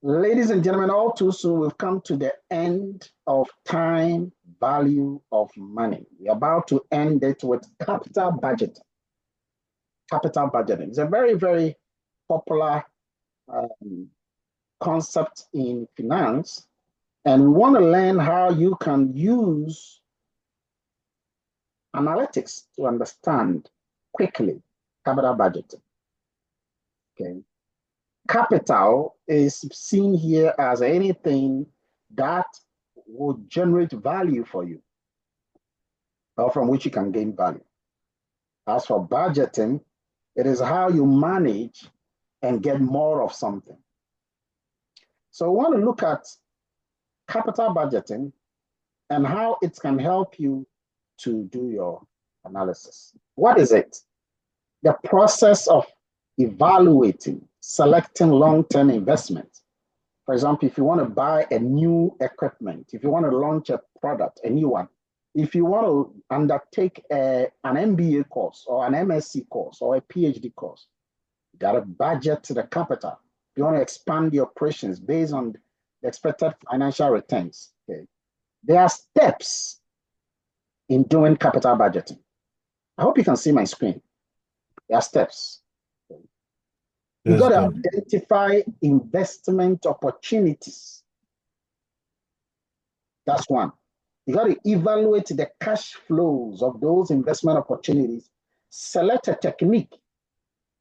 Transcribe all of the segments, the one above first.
Ladies and gentlemen, all too soon we've come to the end of time value of money. We're about to end it with capital budgeting. Capital budgeting. It's a very, very popular um, concept in finance. And we want to learn how you can use analytics to understand quickly capital budgeting. Okay. Capital is seen here as anything that will generate value for you or from which you can gain value. As for budgeting, it is how you manage and get more of something. So we want to look at capital budgeting and how it can help you to do your analysis. What is it? The process of evaluating, selecting long-term investments. For example, if you want to buy a new equipment, if you want to launch a product, a new one, if you want to undertake an MBA course or an MSc course or a PhD course, you got to budget the capital. If you want to expand the operations based on the expected financial returns, okay, there are steps in doing capital budgeting. I hope you can see my screen. There are steps. Okay. You got to identify investment opportunities. That's one. You got to evaluate the cash flows of those investment opportunities. Select a technique.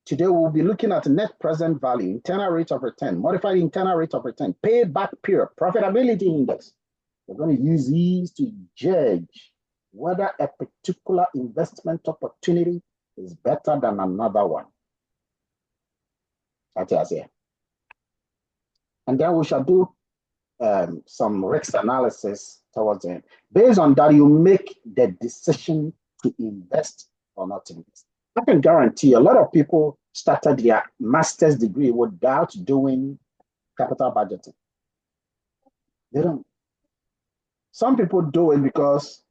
Today, we'll be looking at net present value, internal rate of return, modified internal rate of return, payback period, profitability index. We're going to use these to judge whether a particular investment opportunity is better than another one. That's here. And then we shall do some risk analysis towards the end. Based on that, you make the decision to invest or not invest. I can guarantee a lot of people started their master's degree without doing capital budgeting. They don't. Some people do it because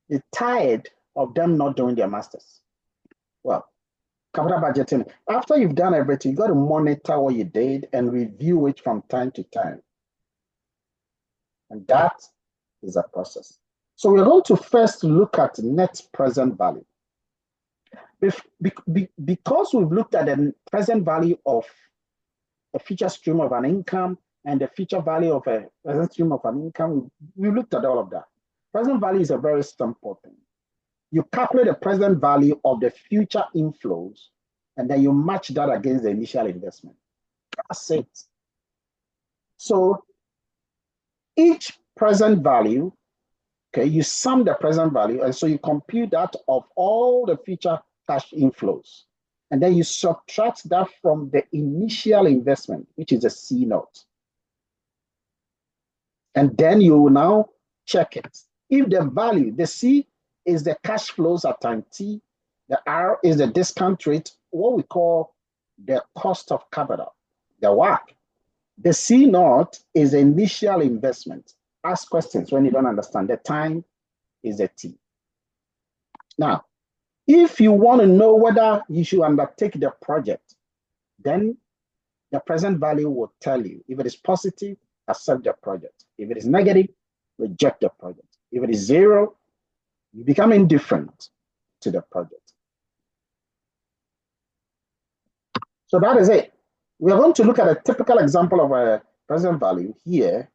they're tired of them not doing their masters. Well, capital budgeting, after you've done everything, you got to monitor what you did and review it from time to time. And that is a process. So we're going to first look at net present value. Because we've looked at the present value of a future stream of an income and the future value of a present stream of an income, we looked at all of that. Present value is a very simple thing. You calculate the present value of the future inflows, and then you match that against the initial investment. That's it. So each present value, okay, you sum the present value, and so you compute that of all the future cash inflows. And then you subtract that from the initial investment, which is a C note. And then you will now check it. If the value, the C is the cash flows at time T, the R is the discount rate, what we call the cost of capital, the WACC. The C naught is the initial investment. Ask questions when you don't understand. The time is the T. Now, if you want to know whether you should undertake the project, then the present value will tell you. If it is positive, accept the project. If it is negative, reject the project. If it is zero, you become indifferent to the project. So that is it. We are going to look at a typical example of a present value here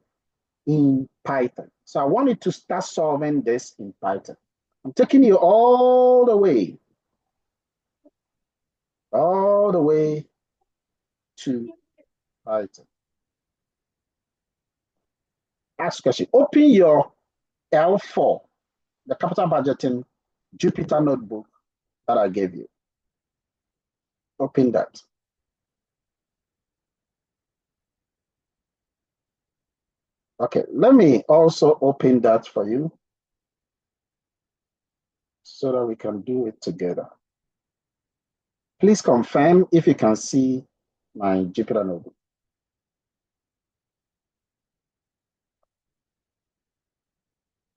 in Python. So I want you to start solving this in Python. I'm taking you all the way to Python. Ask question. Open your L4, the capital budgeting Jupyter notebook that I gave you. Open that. Okay, let me also open that for you so that we can do it together. Please confirm if you can see my Jupyter notebook.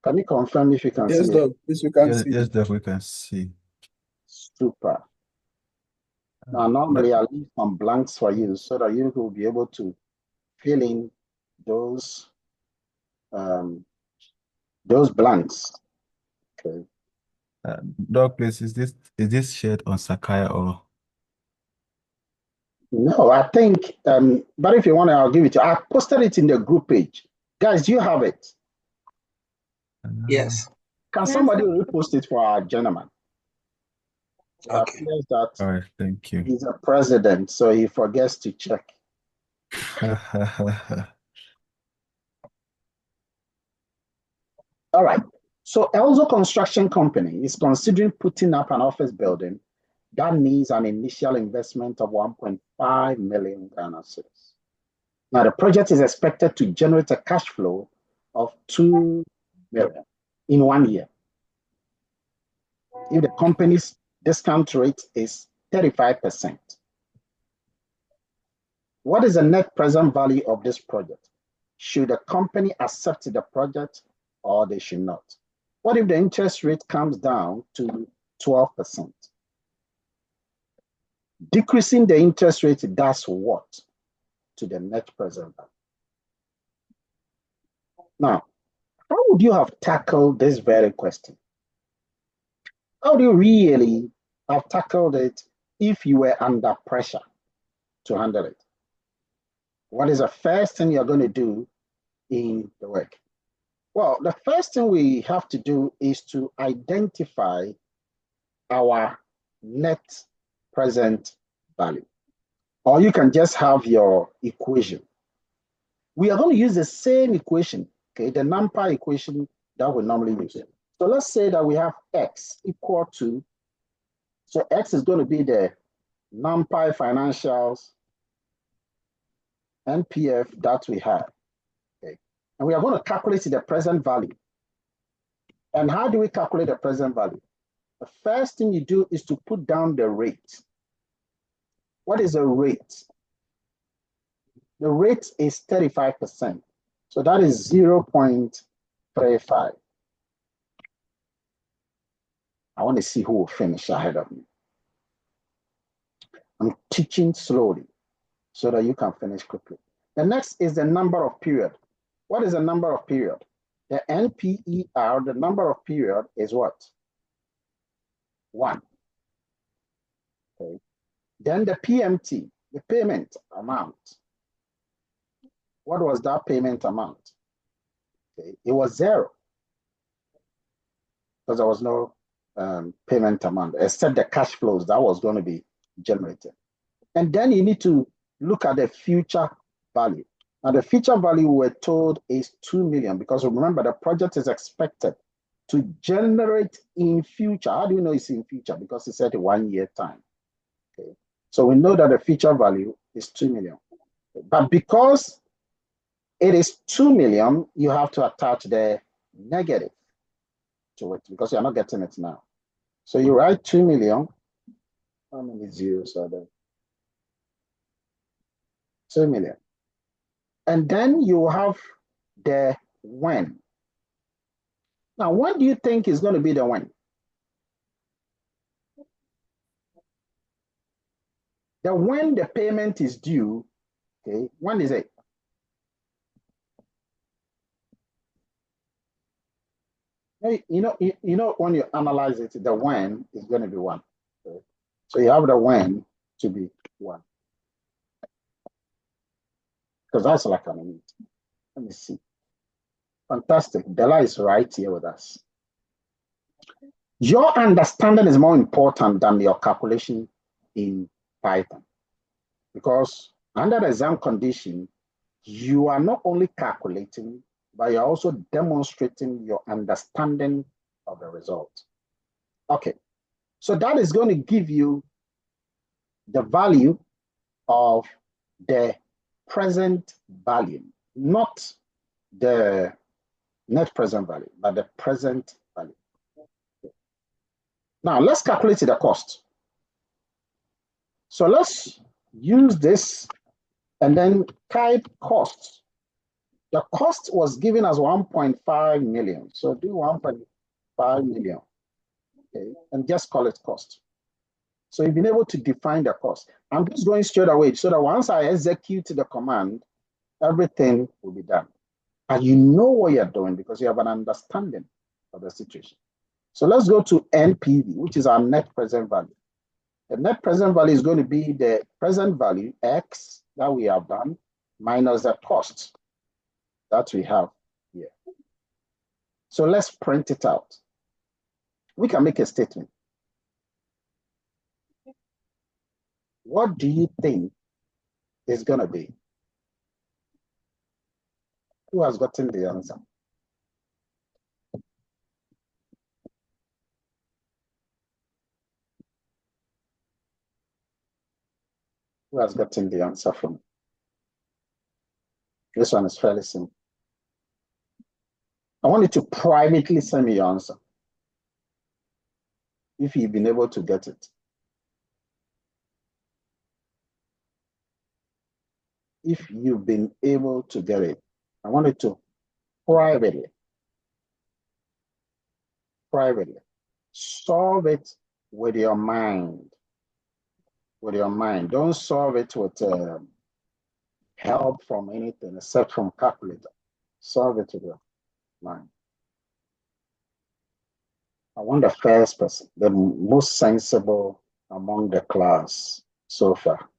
Can you confirm if you can see Doc. Yes, we can see. Yes, Doc, we can see. Super. Now, normally I leave some blanks for you so that you will be able to fill in those blanks. Okay. Doc, please, is this shared on Sakaya or? No, I think, but if you want, I'll give it to you. I posted it in the group page. Guys, do you have it? Yes. Can Yes. somebody repost it for our gentleman? It Okay. appears that All right, thank you. he's a president, so he forgets to check. All right. So Elzo Construction Company is considering putting up an office building. That means an initial investment of 1.5 million Ghana cedis. Now, the project is expected to generate a cash flow of 2 million in 1 year. If the company's discount rate is 35%. What is the net present value of this project? Should the company accept the project or they should not? What if the interest rate comes down to 12%? Decreasing the interest rate does what to the net present value? Now, how would you have tackled this very question? How do you really have tackled it if you were under pressure to handle it? What is the first thing you're going to do in the work? Well, the first thing we have to do is to identify our net present value. Or you can just have your equation. We are going to use the same equation, okay, the NumPy equation that we normally use. So let's say that we have x equal to, so x is going to be the NumPy financials NPF that we have. Okay. And we are going to calculate the present value. And how do we calculate the present value? The first thing you do is to put down the rate. What is a rate? The rate is 35%. So that is 0.35. I want to see who will finish ahead of me. I'm teaching slowly so that you can finish quickly. The next is the number of period. What is the number of period? The NPER, the number of period is what? 1. Okay. Then the PMT, the payment amount. What was that payment amount? Okay. It was 0 because there was no payment amount except the cash flows that was going to be generated. And then you need to look at the future value. Now the future value we're told is 2 million because remember the project is expected to generate in future. How do you know it's in future? Because it's at a 1 year time. Okay. So we know that the future value is 2 million. But because it is 2 million, you have to attach the negative to it because you're not getting it now. So you write 2 million. How many zeros are there? 2 million. And then you have the when. Now, when do you think is going to be the when? The when the payment is due, okay, when is it? You know, when you analyze it, the when is going to be 1. Okay? So you have the when to be 1. Because that's like an unit. Let me see. Fantastic. Bella is right here with us. Your understanding is more important than your calculation in Python. Because under the exam condition, you are not only calculating, but you're also demonstrating your understanding of the result. Okay, so that is going to give you the value of the present value, not the net present value, but the present value. Now let's calculate the cost. So let's use this and then type cost. The cost was given as 1.5 million. So do 1.5 million, okay, and just call it cost. So you've been able to define the cost. I'm just going straight away so that once I execute the command, Everything will be done. And you know what you're doing because you have an understanding of the situation. So let's go to NPV, which is our net present value. The net present value is going to be the present value, X, that we have done, minus the cost that we have here. So let's print it out. We can make a statement. What do you think is going to be? Who has gotten the answer? Who has gotten the answer from me? This one is fairly simple. I want you to privately send me your answer if you've been able to get it. If you've been able to get it, I want you to privately solve it with your mind. With your mind. Don't solve it with help from anything except from calculator. Solve it with your mind. I want the first person, the most sensible among the class so far.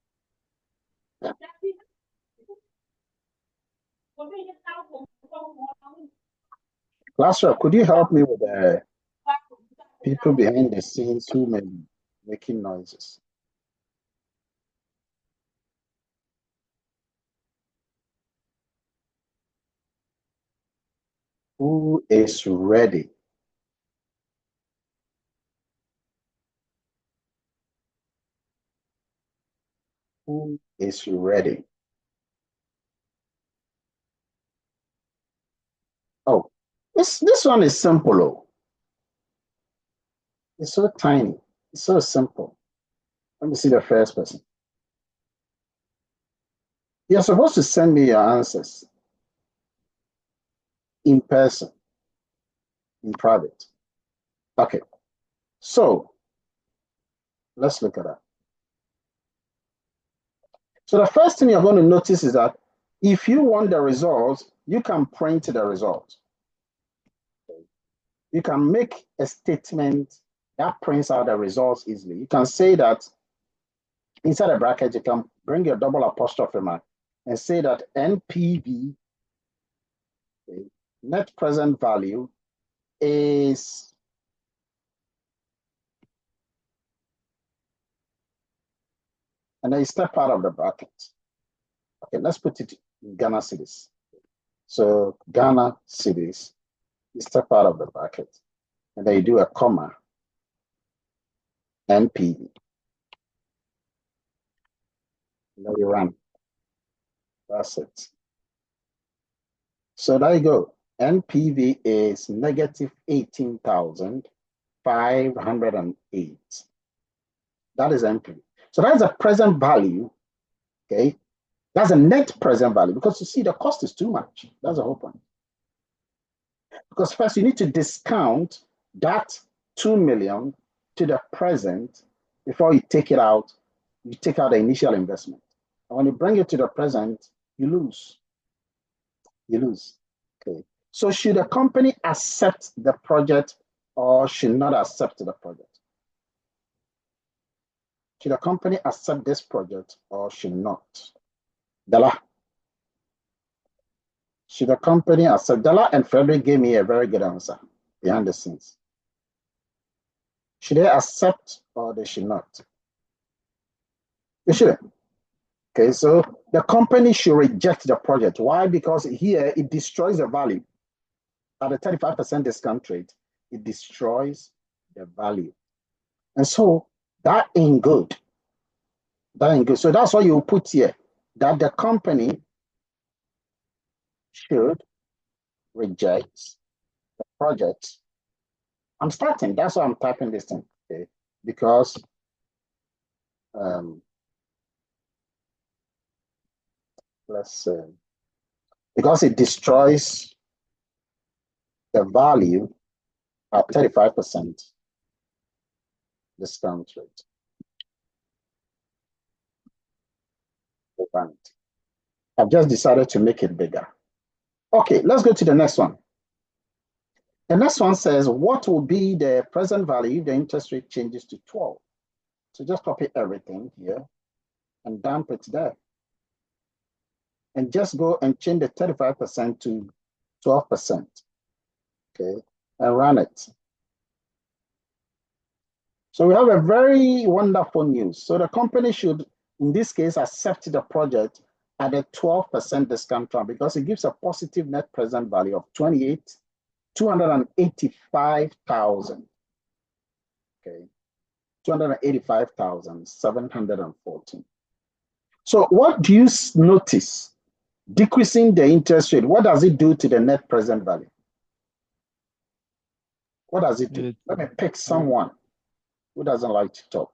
Class rep, could you help me with the people behind the scenes who may be making noises? Who is ready? Who is ready? Oh, this one is simple. Oh. It's so tiny. It's so simple. Let me see the first person. You're supposed to send me your answers in person, in private. Okay. So let's look at that. So the first thing you're going to notice is that if you want the results, you can print the result. You can make a statement that prints out the results easily. You can say that inside a bracket, you can bring your double apostrophe mark and say that NPV, okay, net present value, is and then you step out of the bracket. Okay, let's put it in Ghana cedis. So Ghana cedis, you step out of the bracket and then you do a comma, NPV. And then you run. That's it. So there you go. NPV is negative 18,508. That is NPV. So that's the present value, okay? That's a net present value because you see the cost is too much. That's the whole point. Because first you need to discount that 2 million to the present before you take it out. You take out the initial investment. And when you bring it to the present, you lose. You lose. Okay. So should a company accept the project or should not accept the project? Should a company accept this project or should not? Dala. Should a company accept? Dala and Frederick gave me a very good answer behind the scenes. Should they accept or they should not? They shouldn't. Okay, so the company should reject the project. Why? Because here it destroys the value. At a 35% discount rate, it destroys the value. And so that ain't good. That ain't good. So that's why you put here that the company should reject the project. I'm starting. That's why I'm typing this thing. Okay, because let's say because it destroys the value at 35% discount rate. I've just decided to make it bigger. Okay, let's go to the next one. The next one says, what will be the present value if the interest rate changes to 12? So just copy everything here and dump it there. And just go and change the 35% to 12%. Okay, and run it. So we have a very wonderful news. So the company should, in this case, accept the project at a 12% discount rate because it gives a positive net present value of 285,000. Okay, 285,714. So what do you notice? Decreasing the interest rate, what does it do to the net present value? What does it do? Let me pick someone who doesn't like to talk.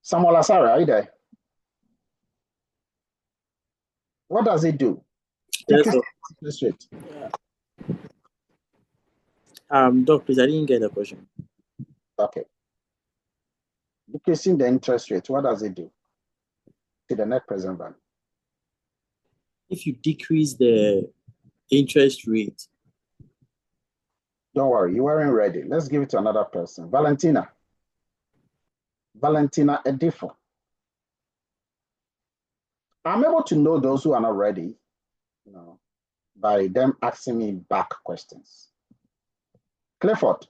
Samuel Asare, are you there? What does it do? Yes, interest rate. Doc, please, I didn't get the question. Okay. Decreasing the interest rate, what does it do to the net present value? If you decrease the interest rate. Don't worry, you weren't ready. Let's give it to another person. Valentina. Valentina Edifo. I'm able to know those who are not ready, by them asking me back questions. Clifford.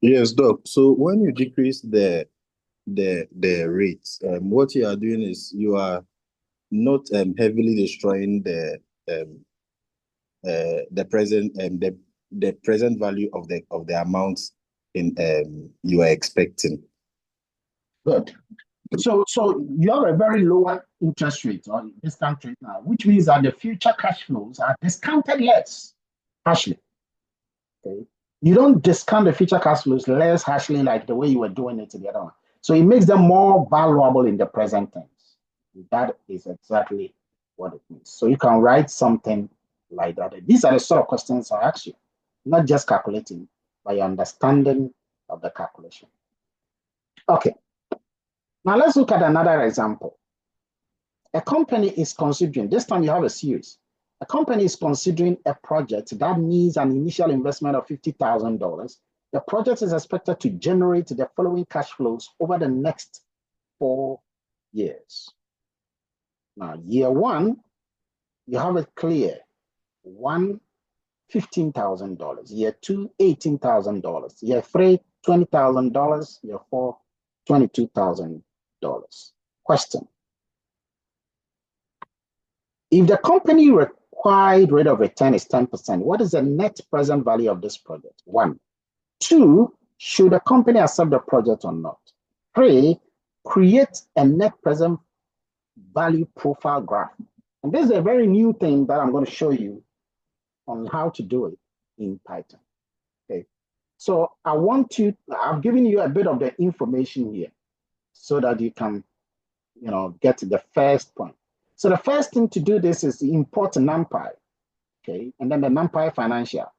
Yes, Doc. So when you decrease the rates, what you are doing is you are not heavily destroying the present the present value of the amounts in you are expecting. Good. So you have a very lower interest rate or discount rate now, which means that the future cash flows are discounted less harshly. Okay. You don't discount the future cash flows less harshly like the way you were doing it to the other one. So it makes them more valuable in the present tense. That is exactly what it means. So you can write something like that. These are the sort of questions I ask you, not just calculating, but your understanding of the calculation. Okay. Now let's look at another example. A company is considering, this time you have a series. A company is considering a project that needs an initial investment of $50,000. The project is expected to generate the following cash flows over the next 4 years. Now, year one, you have it clear. One, $15,000. Year two, $18,000. Year three, $20,000. Year four, $22,000. Question. If the company required rate of return is 10%, what is the net present value of this project? 1. 2, should the company accept the project or not? 3, create a net present value profile graph. And this is a very new thing that I'm going to show you on how to do it in Python. Okay. So I've given you a bit of the information here so that you can, get to the first point. So the first thing to do this is import NumPy, okay, and then the NumPy financial,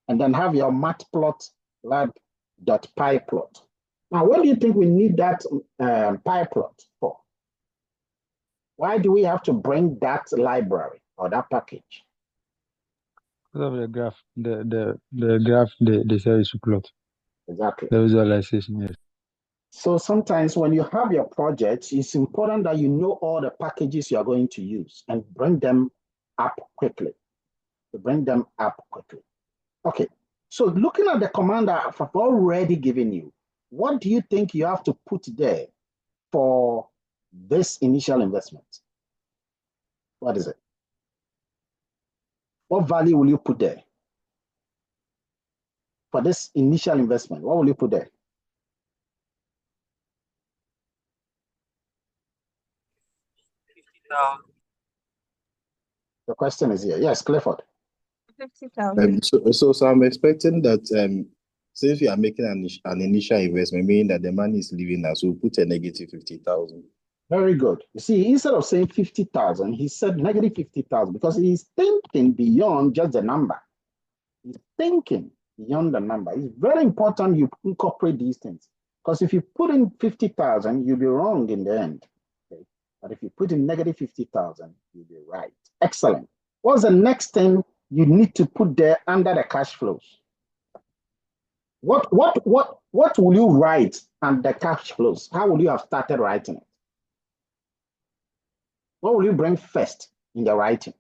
and then have your matplotlib.pyplot. Now, what do you think we need that pyplot for? Why do we have to bring that library or that package? Because of the graph, the graph, the series plot. Exactly. The visualization, yes. So sometimes when you have your project, it's important that you know all the packages you are going to use and bring them up quickly. Okay, so looking at the command I've already given you, what do you think you have to put there for this initial investment? What is it? What value will you put there? For this initial investment, what will you put there? The question is here. Yes, Clifford. 50,000. So I'm expecting that since we are making an initial investment, meaning that the money is leaving us, we'll put a negative 50,000. Very good. You see, instead of saying 50,000, he said negative 50,000 because he's thinking beyond just the number. He's thinking beyond the number. It's very important you incorporate these things because if you put in 50,000, you'll be wrong in the end. Okay? But if you put in negative 50,000, you'll be right. Excellent. What's the next thing you need to put there under the cash flows? What will you write under cash flows? How will you have started writing it? What will you bring first in the writing?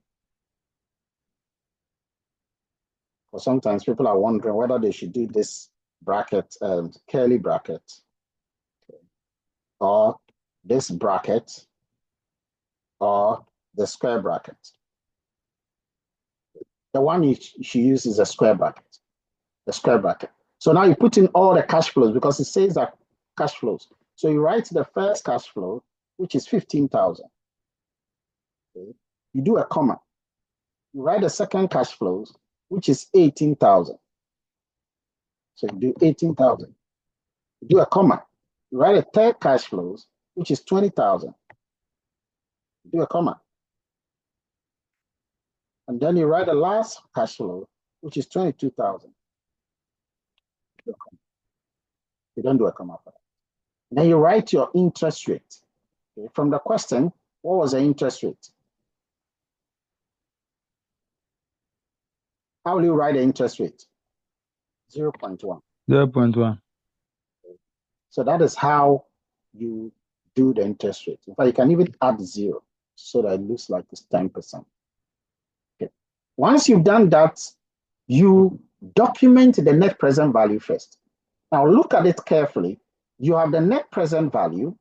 Or sometimes people are wondering whether they should do this bracket, curly bracket, or this bracket, or the square bracket. The one you should use is a square bracket, the square bracket. So now you put in all the cash flows because it says that cash flows. So you write the first cash flow, which is 15,000. Okay. You do a comma. You write the second cash flows, which is 18,000. So you do 18,000. You do a comma. You write a third cash flows, which is 20,000. You do a comma. And then you write the last cash flow, which is 22,000. You don't do a comma for that. And then you write your interest rate. Okay. From the question, what was the interest rate? How will you write the interest rate? 0.1. 0.1. So that is how you do the interest rate. In fact, you can even add 0 so that it looks like it's 10%. Okay. Once you've done that, you document the net present value first. Now look at it carefully. You have the net present value,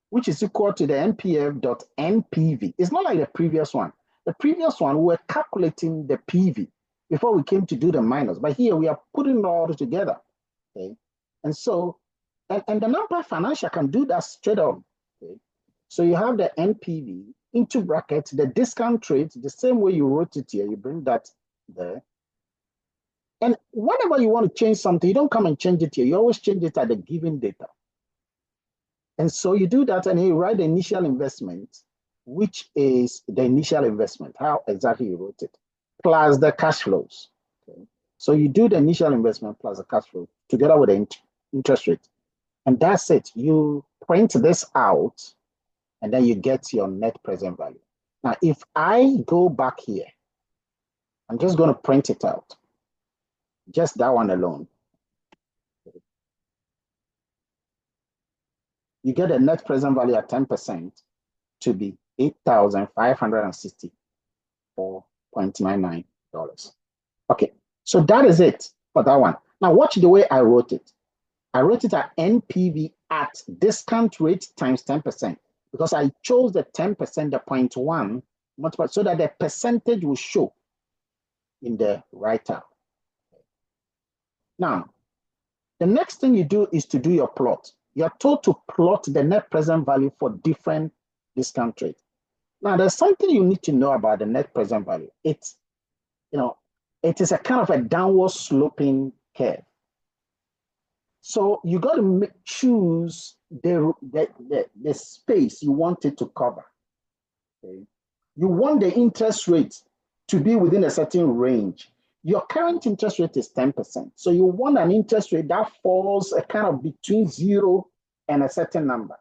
which is equal to the NPV. It's not like the previous one. The previous one, we were calculating the PV before we came to do the minus. But here we are putting it all together. Okay. And so, and the number financial can do that straight on. Okay. So you have the NPV into brackets, the discount rate, the same way you wrote it here, you bring that there. And whenever you want to change something, you don't come and change it here. You always change it at the given data. And so you do that and you write the initial investment, which is the initial investment, how exactly you wrote it, plus the cash flows. Okay. So you do the initial investment plus the cash flow together with the interest rate. And that's it. You print this out and then you get your net present value. Now, if I go back here, I'm just going to print it out. Just that one alone. You get a net present value at 10% to be $8,564.99. Okay, so that is it for that one. Now watch the way I wrote it. I wrote it at NPV at discount rate times 10% because I chose the 10%, the 0.1, multiplied so that the percentage will show in the write-up. Now, the next thing you do is to do your plot. You're told to plot the net present value for different discount rates. Now, there's something you need to know about the net present value. It's, it is a kind of a downward sloping curve. So you got to choose the space you want it to cover. Okay? You want the interest rate to be within a certain range. Your current interest rate is 10%. So you want an interest rate that falls a kind of between 0 and a certain number.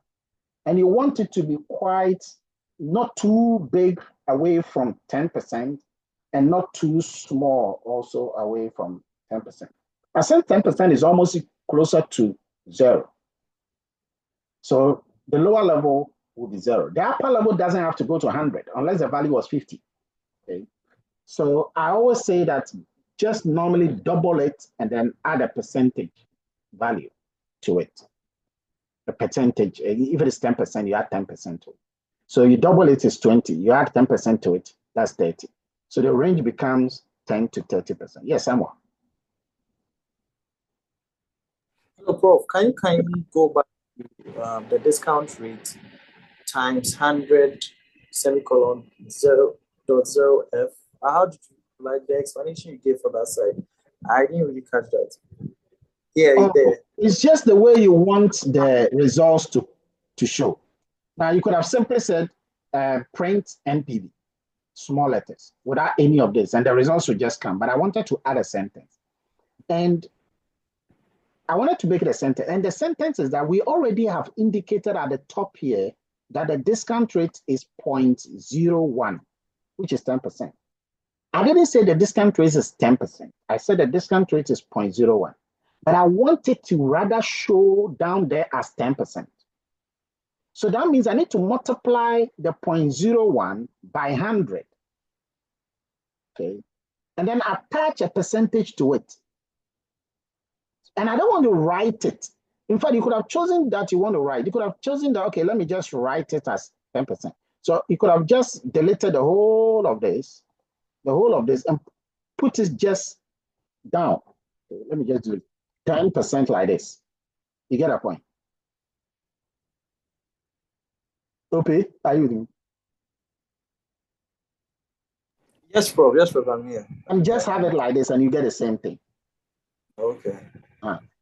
And you want it to be quite not too big away from 10% and not too small also away from 10%. I said 10% is almost closer to 0. So the lower level will be 0. The upper level doesn't have to go to 100 unless the value was 50. Okay. So I always say that just normally double it and then add a percentage value to it. The percentage, if it is 10%, you add 10% to it. So you double it is 20, you add 10% to it, that's 30. So the range becomes 10 to 30%. Yes, Samuel. So, Prof, can you go back to the discount rate times 100 semicolon 0.0f? How did you like the explanation you gave for that side? I didn't really catch that. Yeah, there. It's just the way you want the results to show. Now you could have simply said print NPV, small letters, without any of this, and the results would just come. But I wanted to add a sentence. And I wanted to make it a sentence. And the sentence is that we already have indicated at the top here that the discount rate is 0.01, which is 10%. I didn't say the discount rate is 10%. I said the discount rate is 0.01. But I want it to rather show down there as 10%. So that means I need to multiply the 0.01 by 100. Okay. And then attach a percentage to it. And I don't want to write it. In fact, you could have chosen that you want to write. You could have chosen that, okay, let me just write it as 10%. So you could have just deleted the whole of this, and put it just down. Okay, let me just do 10% like this. You get a point? Okay, are you doing? Yes, Prof. Yes, Prof. I'm here. And just have it like this and you get the same thing. Okay.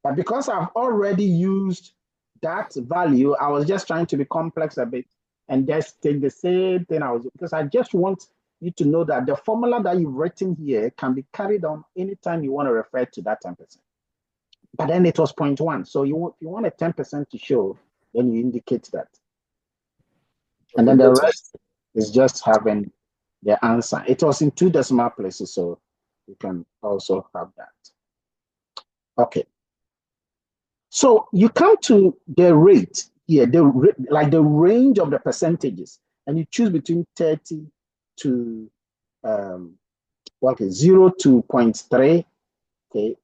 But because I've already used that value, I was just trying to be complex a bit and just take the same thing because I just want you to know that the formula that you've written here can be carried on anytime you want to refer to that 10%. But then it was 0.1. So you want a 10% to show, then you indicate that. And then the rest is just having the answer. It was in 2 decimal places, so you can also have that. Okay. So you come to the rate here, like the range of the percentages, and you choose between 30 to 0 to 0.3, okay,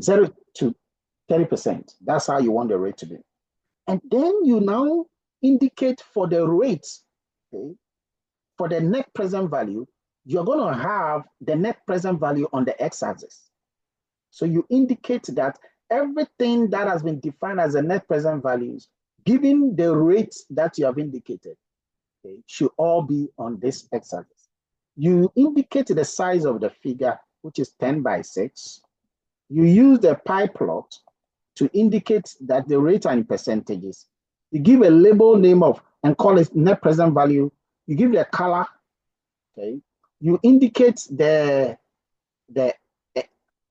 0 to 30%. That's how you want the rate to be. And then you now indicate for the rates, okay, for the net present value, you're going to have the net present value on the x-axis. So you indicate that everything that has been defined as a net present values, given the rates that you have indicated, okay, should all be on this x-axis. You indicate the size of the figure, which is 10 by 6. You use the pie plot to indicate that the rate are in percentages. You give a label name of and call it net present value. You give the color, okay. You indicate the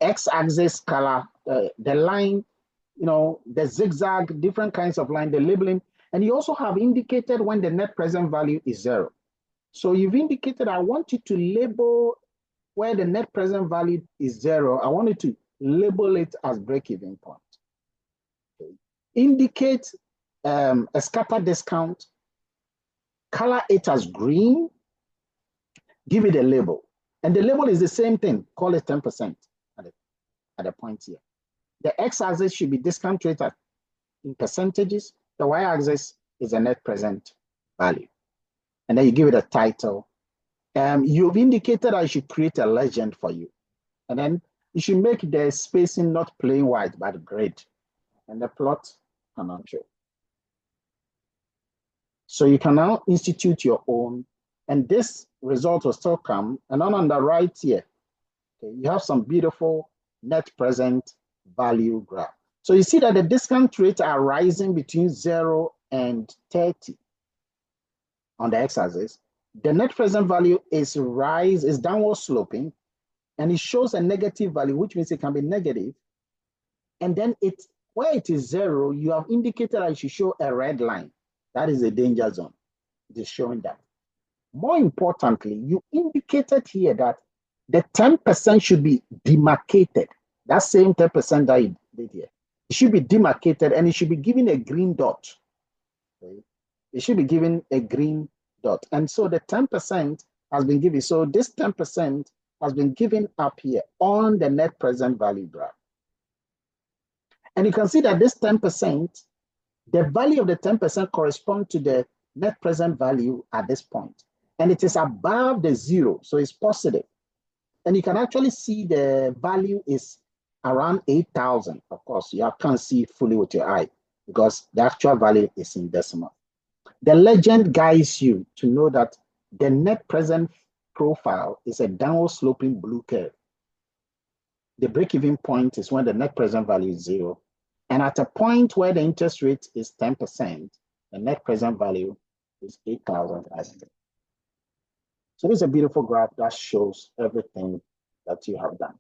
x-axis color, the line, the zigzag, different kinds of line, the labeling, and you also have indicated when the net present value is 0. So you've indicated, I want you to label where the net present value is 0. I want you to label it as break-even point. Okay. Indicate a scatter discount, color it as green, give it a label. And the label is the same thing, call it 10% at the point here. The x-axis should be discount rate in percentages. The y-axis is a net present value. And then you give it a title. You've indicated I should create a legend for you. And then you should make the spacing not plain white, but grid. And the plot cannot show. So you can now institute your own, and this result will still come. And on the right here, okay, you have some beautiful net present value graph. So you see that the discount rates are rising between 0 and 30 on the x-axis. The net present value is downward sloping, and it shows a negative value, which means it can be negative. And then where it is 0, you have indicated I should show a red line. That is a danger zone. It is showing that. More importantly, you indicated here that the 10% should be demarcated. That same 10% that you did here. It should be demarcated and it should be given a green dot. Okay? It should be given a green dot. And so the 10% has been given. So this 10% has been given up here on the net present value graph. And you can see that this 10%, the value of the 10% corresponds to the net present value at this point. And it is above the 0, so it's positive. And you can actually see the value is around 8,000. Of course, you can't see fully with your eye because the actual value is in decimal. The legend guides you to know that the net present profile is a downward sloping blue curve. The break-even point is when the net present value is 0. And at a point where the interest rate is 10%, the net present value is 8,000. So this is a beautiful graph that shows everything that you have done.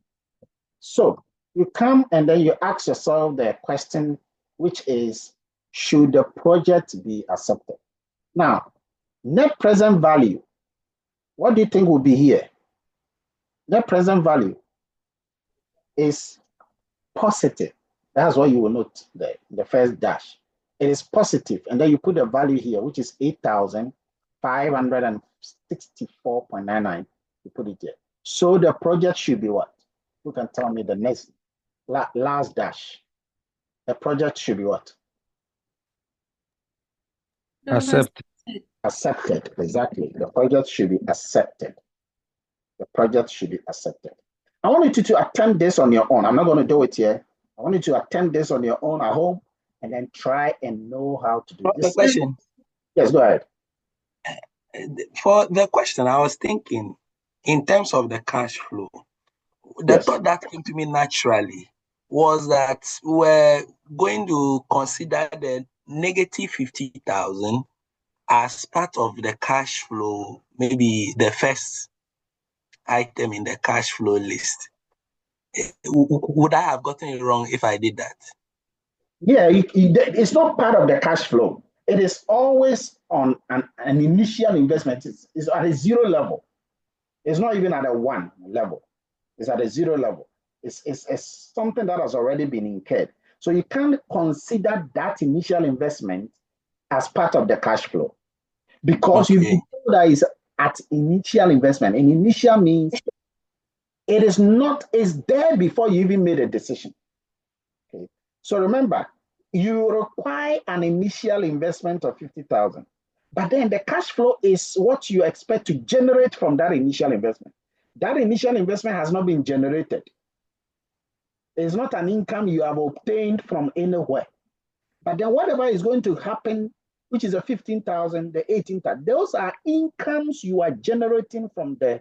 So you come and then you ask yourself the question, which is, should the project be accepted? Now, net present value. What do you think will be here? Net present value is positive. That's what you will note there, the first dash. It is positive, and then you put the value here, which is 8,564.99. You put it here. So the project should be what? Who can tell me the next last dash? The project should be what? Accept. Accepted, exactly. The project should be accepted. The project should be accepted. I want you to attempt this on your own. I'm not going to do it here. I want you to attempt this on your own at home and then try and know how to do this. The question. Yes, go ahead. For the question, I was thinking in terms of the cash flow, the thought that came to me naturally was that we're going to consider the negative 50,000 as part of the cash flow, maybe the first item in the cash flow list. Would I have gotten it wrong if I did that? Yeah, it's not part of the cash flow. It is always on an initial investment. It's at a 0 level. It's not even at a 1 level. It's at a 0 level. It's something that has already been incurred. So you can't consider that initial investment as part of the cash flow because you know that is at initial investment. And initial means it is not, it's there before you even made a decision. Okay. So remember, you require an initial investment of 50,000, but then the cash flow is what you expect to generate from that initial investment. That initial investment has not been generated. It's not an income you have obtained from anywhere. But then whatever is going to happen, which is the 15,000, the 18,000, those are incomes you are generating from the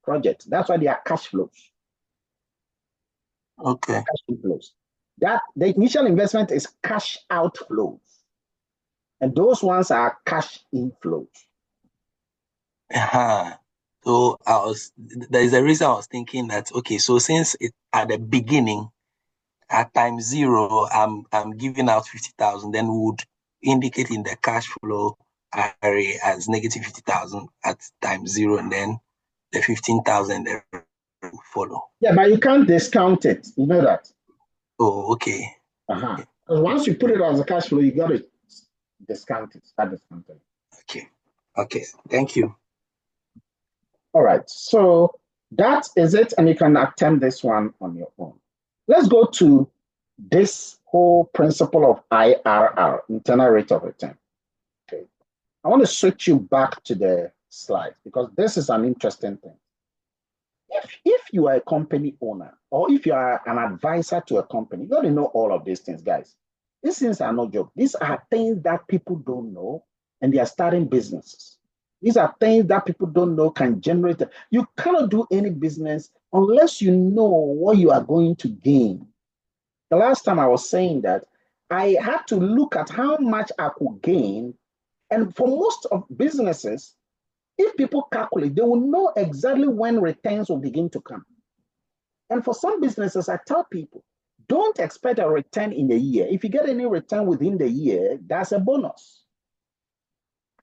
project. That's why they are cash flows. Okay. Cash inflows. That the initial investment is cash outflows, and those ones are cash inflows. So there is a reason I was thinking that, okay, so since at the beginning, at time 0, I'm giving out 50,000, then we would indicate in the cash flow array as negative 50,000 at time 0, and then the 15,000 will follow. Yeah, but you can't discount it. You know that. Oh, okay. Once you put it as a cash flow, you got to discount it. Start discounting. Okay. Thank you. All right. So that is it, and you can attempt this one on your own. Let's go to this whole principle of IRR, internal rate of return. Okay. I want to switch you back to the slide because this is an interesting thing. If you are a company owner or if you are an advisor to a company, you got to know all of these things, guys. These things are no joke. These are things that people don't know, and they are starting businesses. These are things that people don't know can generate. You cannot do any business unless you know what you are going to gain. The last time I was saying that I had to look at how much I could gain. And for most of businesses, if people calculate, they will know exactly when returns will begin to come. And for some businesses, I tell people, don't expect a return in a year. If you get any return within the year, that's a bonus.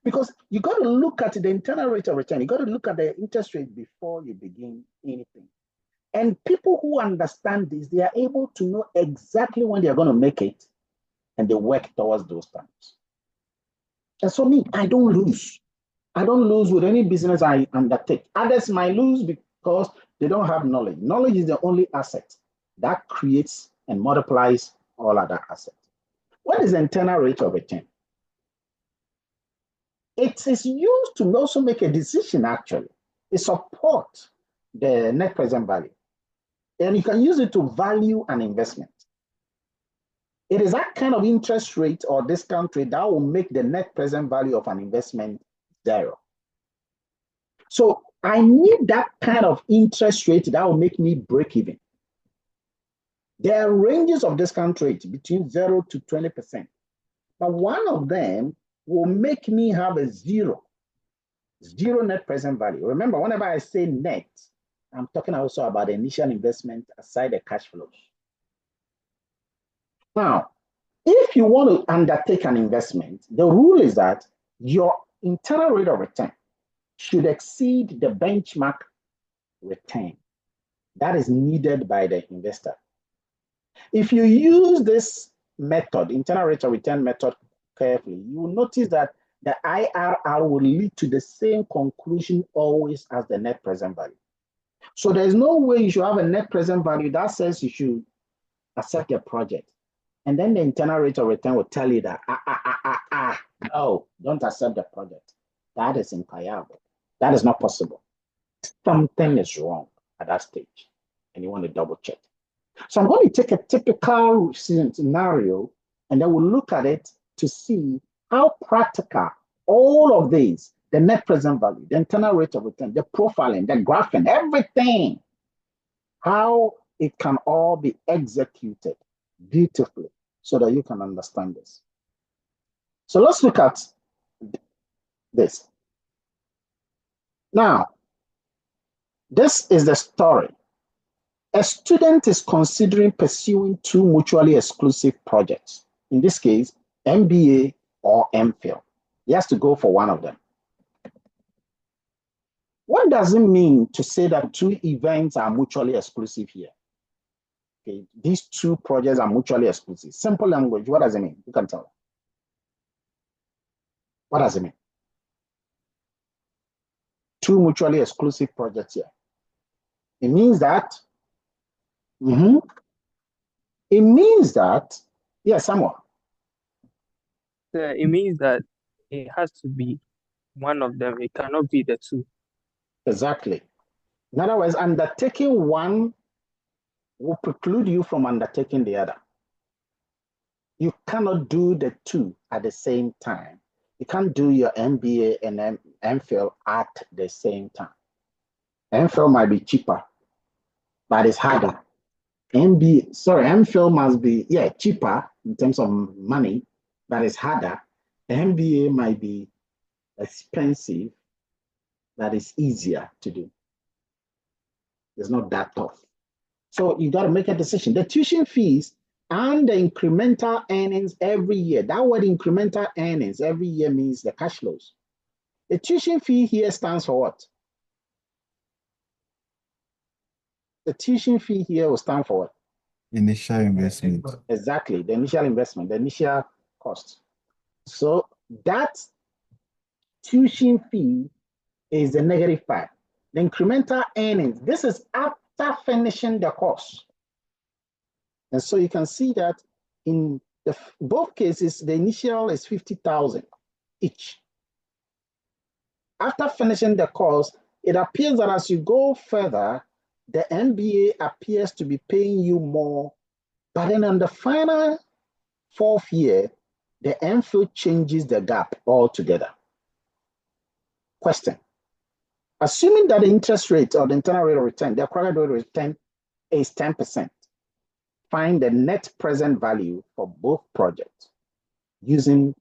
Because you got to look at the internal rate of return. You got to look at the interest rate before you begin anything. And people who understand this, they are able to know exactly when they're going to make it, and they work towards those times. And so me, I don't lose. I don't lose with any business I undertake. Others might lose because they don't have knowledge. Knowledge is the only asset that creates and multiplies all other assets. What is the internal rate of return? It is used to also make a decision, actually. It supports the net present value. And you can use it to value an investment. It is that kind of interest rate or discount rate that will make the net present value of an investment 0. So I need that kind of interest rate that will make me break even. There are ranges of discount rate between 0 to 20%. But one of them will make me have a zero net present value. Remember, whenever I say net, I'm talking also about the initial investment aside the cash flows. Now, if you want to undertake an investment, the rule is that your internal rate of return should exceed the benchmark return that is needed by the investor. If you use this method, internal rate of return method, carefully, you will notice that the IRR will lead to the same conclusion always as the net present value. So there's no way you should have a net present value that says you should accept a project. And then the internal rate of return will tell you that, no, don't accept the project. That is incalculable. That is not possible. Something is wrong at that stage, and you want to double check. So I'm going to take a typical scenario, and then we'll look at it to see how practical all of these, the net present value, the internal rate of return, the profiling, the graphing, everything, how it can all be executed beautifully so that you can understand this. So let's look at this. Now, this is the story. A student is considering pursuing two mutually exclusive projects. In this case, MBA or MPhil. He has to go for one of them. What does it mean to say that two events are mutually exclusive here? Okay, these two projects are mutually exclusive. Simple language, what does it mean? You can tell. What does it mean? Two mutually exclusive projects here. It means that, it means that, yes, Samuel. It means that it has to be one of them. It cannot be the two. Exactly. In other words, undertaking one will preclude you from undertaking the other. You cannot do the two at the same time. You can't do your MBA and MPhil at the same time. MPhil might be cheaper, but it's harder. MPhil must be, cheaper in terms of money, but it's harder. MBA might be expensive, but it's easier to do. It's not that tough. So you got to make a decision. The tuition fees and the incremental earnings every year. That word incremental earnings every year means the cash flows. The tuition fee here stands for what? The tuition fee here will stand for what? Initial investment. Exactly, the initial investment, the initial cost. So that tuition fee is the negative part. The incremental earnings, this is after finishing the course. And so you can see that in both cases, the initial is 50,000 each. After finishing the course, it appears that as you go further, the MBA appears to be paying you more, but then on the final fourth year, the MPhil changes the gap altogether. Question. Assuming that the interest rate or the internal rate of return, the required rate of return is 10%, find the net present value for both projects using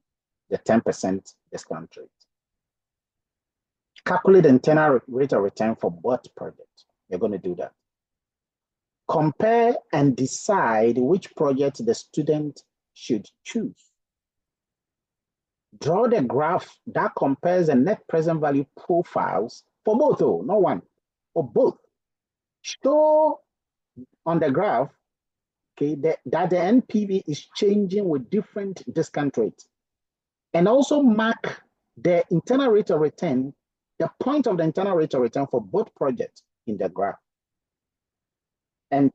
the 10% discount rate. Calculate the internal rate of return for both projects. You're going to do that. Compare and decide which project the student should choose. Draw the graph that compares the net present value profiles for both, not one, for both. Show on the graph, okay, that the NPV is changing with different discount rates. And also mark the internal rate of return, the point of the internal rate of return for both projects in the graph. And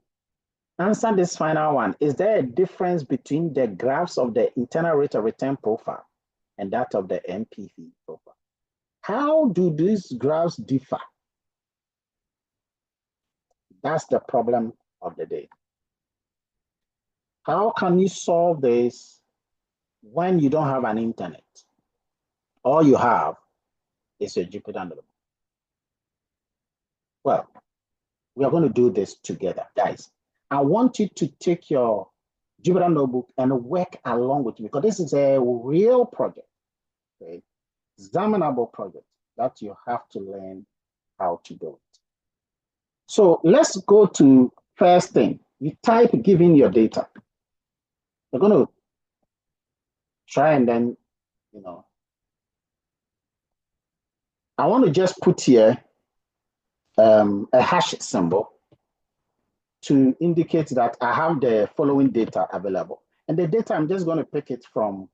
answer this final one. Is there a difference between the graphs of the internal rate of return profile and that of the NPV profile? How do these graphs differ? That's the problem of the day. How can you solve this when you don't have an internet? All you have is your Jupyter notebook. Well, we are going to do this together, guys. I want you to take your Jupyter notebook and work along with me, because this is a real project, okay? Examinable project that you have to learn how to do it. So let's go to first thing. You type given your data. We're going to try and then, I want to just put here a hash symbol to indicate that I have the following data available. And the data, I'm just going to pick it from,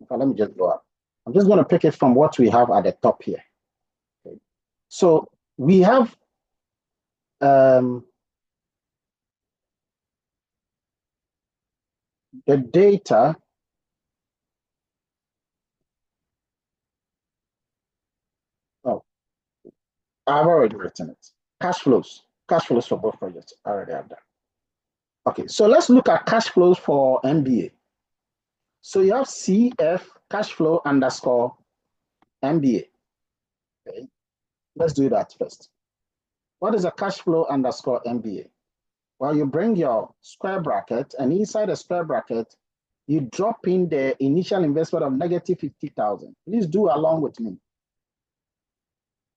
let me just go up. I'm just going to pick it from what we have at the top here. Okay. So we have the data. Oh, I've already written it. Cash flows for both projects. I already have that. Okay, so let's look at cash flows for MBA. So you have CF cash flow underscore MBA. Okay, let's do that first. What is a cash flow underscore MBA? Well, you bring your square bracket, and inside the square bracket, you drop in the initial investment of negative 50,000. Please do along with me.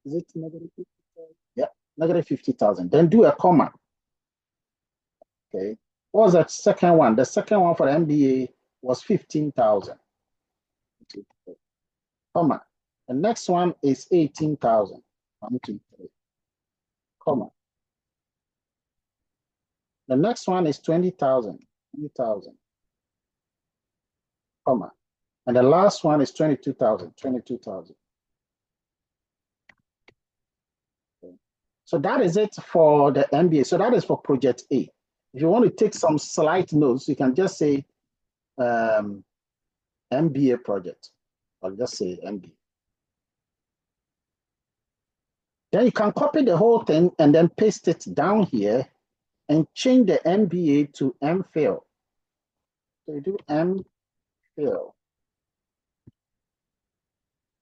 Is it negative 50,000? Yeah, negative 50,000. Then do a comma. Okay. What was that second one? The second one for the MBA was 15,000. Comma. The next one is 18,000. 1, 2, 3. Comma. The next one is 20,000. 20,000. Comma. And the last one is 22,000. 22,000. Okay. So that is it for the MBA. So that is for project A. If you want to take some slight notes, you can just say MBA project. I'll just say MBA. Then you can copy the whole thing and then paste it down here and change the MBA to MPhil. So you do MPhil.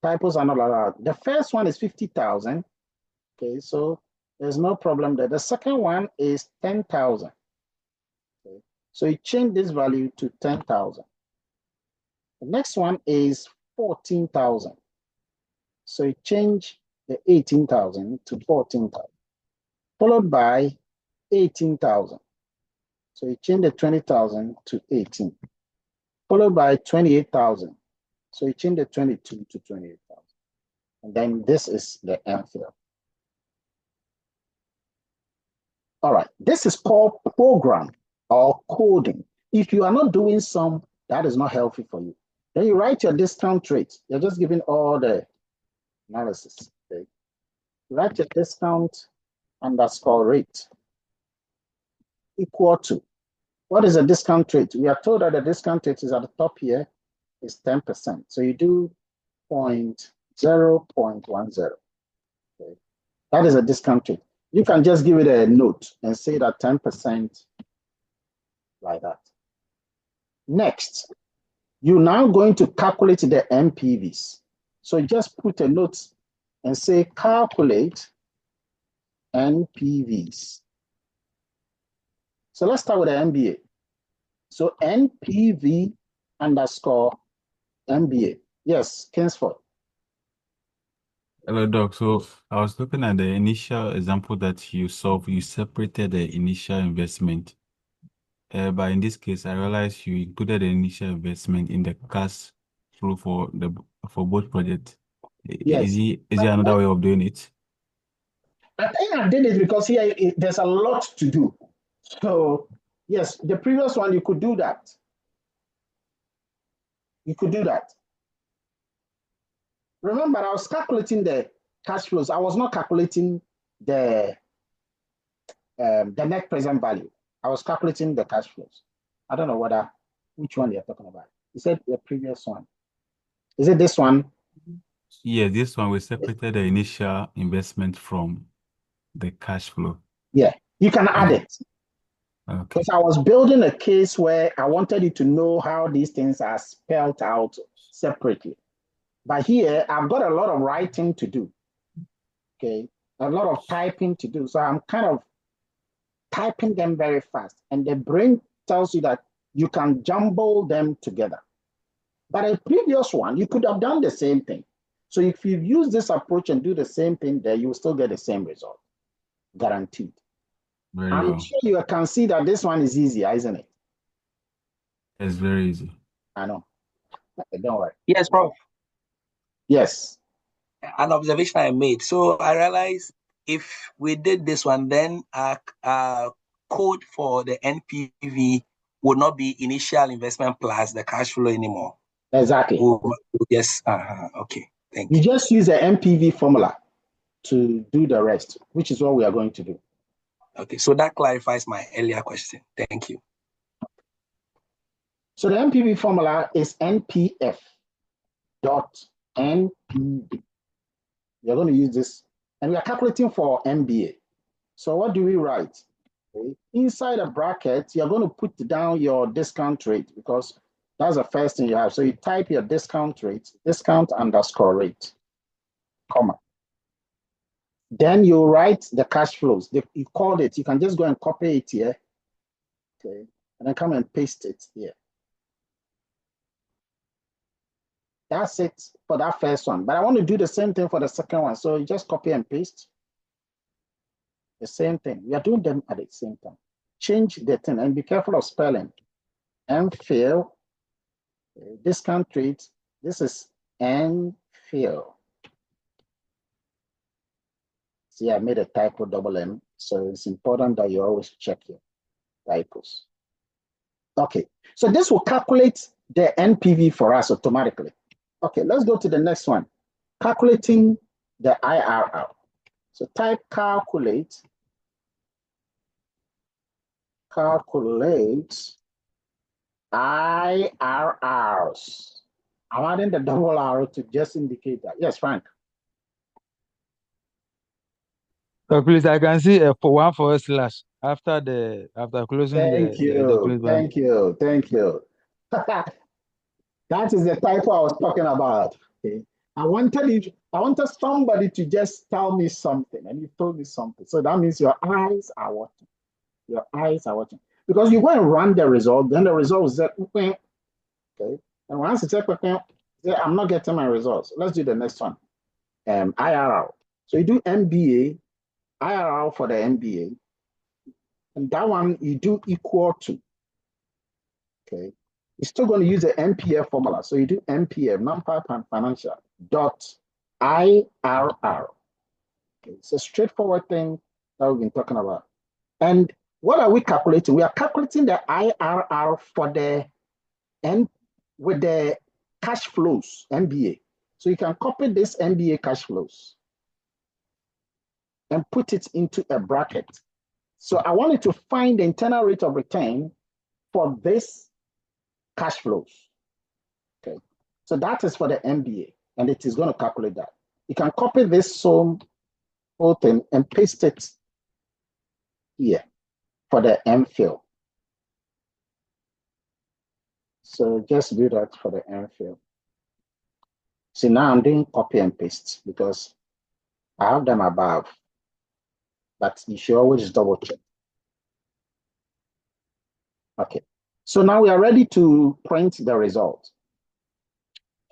Typos are not allowed. The first one is 50,000. Okay, so there's no problem there. The second one is 10,000. Okay, so you change this value to 10,000. The next one is 14,000. So you change the 18,000 to 14,000, followed by 18,000. So you change the 20,000 to 18, followed by 28,000. So you change the 22 to 28,000. And then this is the MPhil. All right, this is called program or coding. If you are not doing some, that is not healthy for you. Then you write your discount rate. You're just giving all the analysis. Okay? Write your discount underscore rate equal to, what is a discount rate? We are told that the discount rate is at the top here is 10%. So you do 0.10. Okay? That is a discount rate. You can just give it a note and say that 10% like that. Next, you're now going to calculate the NPVs. So just put a note and say calculate NPVs. So let's start with the MBA. So NPV underscore MBA. Yes, Kingsford. Hello, Doc. So I was looking at the initial example that you solved. You separated the initial investment. But in this case, I realized you included the initial investment in the cash flow for both projects. Yes. Is there another way of doing it? I think I did it because here there's a lot to do. So yes, the previous one, you could do that. You could do that. Remember, I was calculating the cash flows. I was not calculating the net present value. I was calculating the cash flows. I don't know which one you're talking about. You said the previous one. Is it this one? Yeah, this one we separated the initial investment from the cash flow. Yeah, you can add it. Okay. Because I was building a case where I wanted you to know how these things are spelled out separately. But here, I've got a lot of writing to do. Okay, a lot of typing to do. So I'm kind of typing them very fast. And the brain tells you that you can jumble them together. But a previous one, you could have done the same thing. So if you use this approach and do the same thing there, you will still get the same result. Guaranteed. I'm sure you can see that this one is easier, isn't it? It's very easy. I know. Don't worry. Yes, Prof. Yes. an observation I made. So I realized if we did this one, then our code for the NPV would not be initial investment plus the cash flow anymore. Exactly. Yes. Okay. Thank You you. just use the NPV formula to do the rest, which is what we are going to do. Okay. So that clarifies my earlier question. Thank you. So the NPV formula is NPF dot NPV. You're going to use this, and we are calculating for MBA. So what do we write? Okay. Inside a bracket, you're going to put down your discount rate because that's the first thing you have. So you type your discount rate, discount underscore rate, comma. Then you write the cash flows. You called it. You can just go and copy it here, okay, and then come and paste it here. That's it for that first one. But I want to do the same thing for the second one. So you just copy and paste the same thing. We are doing them at the same time. Change the thing and be careful of spelling. MPhil, discount rate. This is MPhil. See, I made a typo, double M. So it's important that you always check your typos. Okay, so this will calculate the NPV for us automatically. Okay, let's go to the next one. Calculating the IRR. So type calculate IRRs. I'm adding the double R to just indicate that. Yes, Frank. So please, I can see a forward slash after closing Thank you. the close button. Thank you. Thank you. That is the typo I was talking about. Okay. I wanted somebody to just tell me something, and you told me something. So that means your eyes are watching. Your eyes are watching. Because you go and run the result, then the result is that, okay. And once it's I'm not getting my results. Let's do the next one. IRR. So you do MBA, IRR for the MBA, and that one you do equal to. Okay. You're still going to use the MPF formula. So you do MPF, non-pipe and financial, dot IRR. Okay. It's a straightforward thing that we've been talking about. And what are we calculating? We are calculating the IRR for the with the cash flows, MBA. So you can copy this MBA cash flows and put it into a bracket. So I wanted to find the internal rate of return for this cash flows. Okay. So that is for the MBA, and it is going to calculate that. You can copy this whole thing and paste it here for the MPhil. So just do that for the MPhil. See, now I'm doing copy and paste because I have them above, but you should always double check. Okay, so now we are ready to print the result.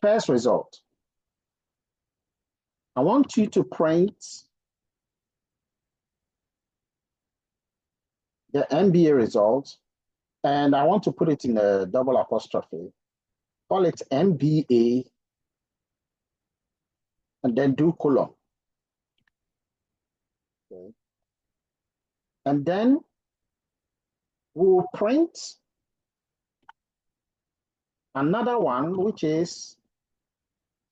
First result. I want you to print the MBA result, and I want to put it in a double apostrophe. Call it MBA, and then do colon. Okay. And then we'll print another one, which is,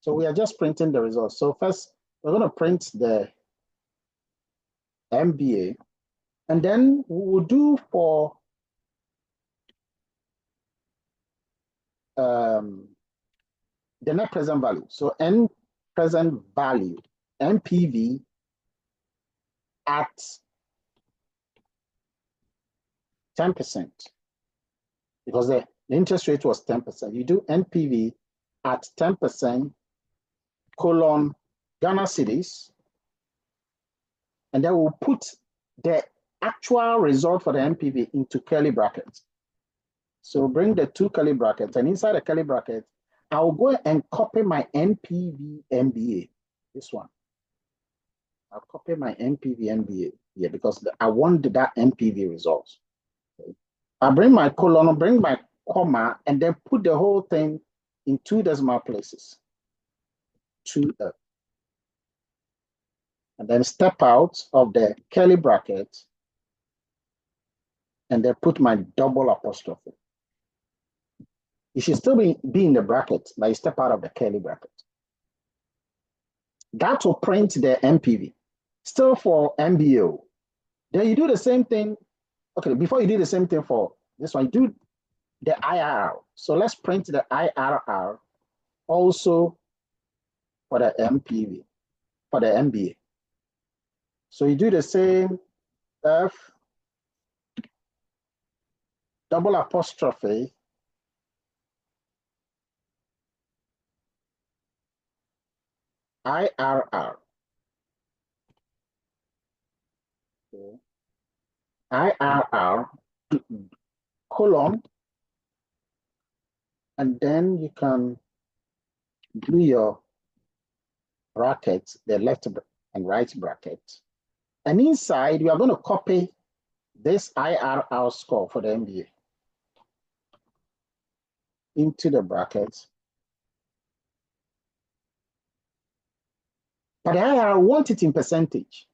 so we are just printing the results. So first, we're going to print the MBA, and then we will do for the net present value. So N present value, NPV at 10%, because the interest rate was 10%. You do NPV at 10%, colon Ghana cedis, and then we'll put the actual result for the NPV into curly brackets. So bring the two curly brackets, and inside the curly bracket, I'll go and copy my NPV MBA, this one. I'll copy my NPV MBA here because I want that NPV results. Okay. I'll bring my colon, bring my comma, and then put the whole thing in 2 decimal places. 2F. and then step out of the curly bracket, and then put my double apostrophe. You should still be in the bracket, but you step out of the curly bracket. That will print the MPV. Still for MBO. Then you do the same thing. Okay, before you do the same thing for this one, you do the IRR. So let's print the IRR also for the MPV, for the MBA. So you do the same F double apostrophe IRR. Okay. IRR colon, and then you can do your brackets, the left and right bracket. And inside, we are going to copy this IRR score for the MBA into the bracket. But the IRR, want it in percentage.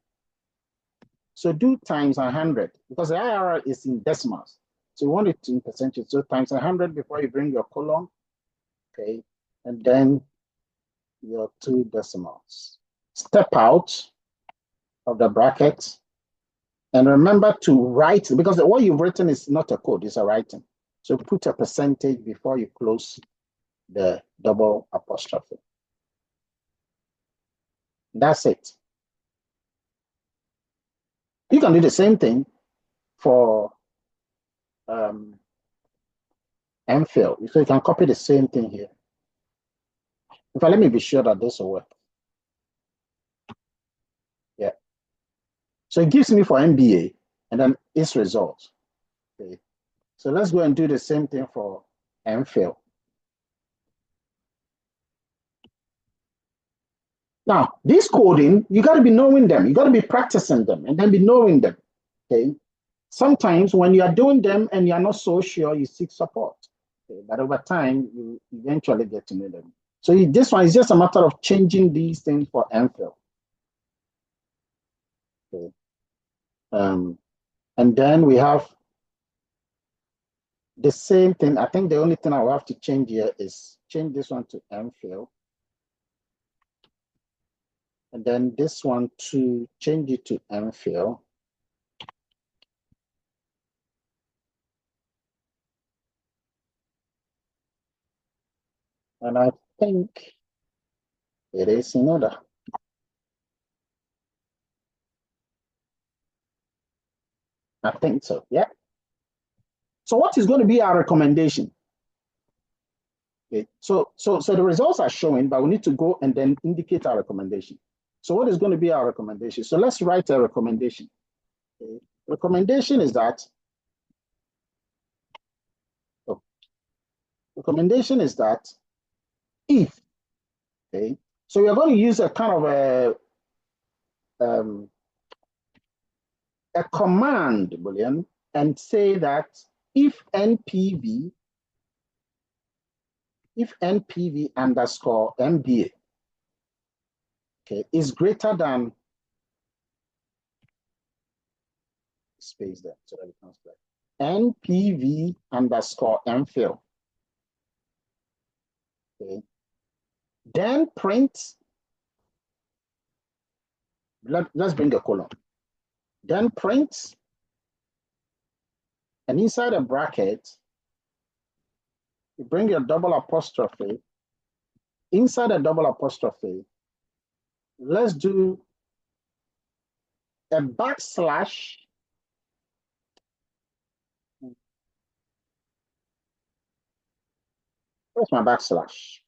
So do times 100, because the IRR is in decimals. So you want it in percentage. So times 100 before you bring your colon, okay? And then your 2 decimals. Step out of the bracket. And remember to write, because what you've written is not a code, it's a writing. So put a percentage before you close the double apostrophe. That's it. You can do the same thing for MPhil. So you can copy the same thing here. In fact, let me be sure that this will work. Yeah. So it gives me for MBA and then its results. Okay. So let's go and do the same thing for MPhil. Now, this coding, you got to be knowing them. You got to be practicing them and then be knowing them. Okay. Sometimes when you are doing them and you are not so sure, you seek support. Okay. But over time, you eventually get to know them. So this one is just a matter of changing these things for MPhil. Okay. And then we have the same thing. I think the only thing I will have to change here is change this one to MPhil. And then this one to change it to MPhil. And I think it is in order. I think so, yeah. So what is going to be our recommendation? Okay. So the results are showing, but we need to go and then indicate our recommendation. So what is going to be our recommendation? So let's write a recommendation. Okay. Recommendation is that, if, okay, so we are going to use a kind of a command boolean and say that if NPV underscore MBA, okay, is greater than space there, so that it comes back. NPV underscore MPhil. Okay. Then print, let's bring a colon. Then print, and inside a bracket, you bring your double apostrophe. Inside a double apostrophe, let's do a backslash. Where's my backslash?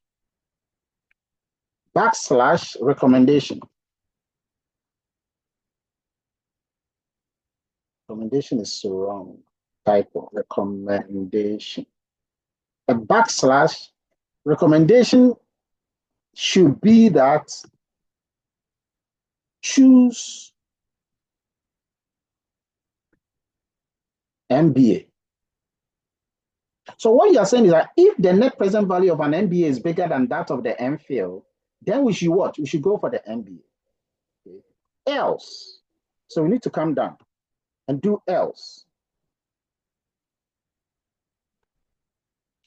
Backslash recommendation. Recommendation is so wrong. Typo, recommendation. A backslash recommendation should be that choose MBA. So what you're saying is that if the net present value of an MBA is bigger than that of the MPhil, then we should what? We should go for the MBA. Okay. else. So we need to come down and do else.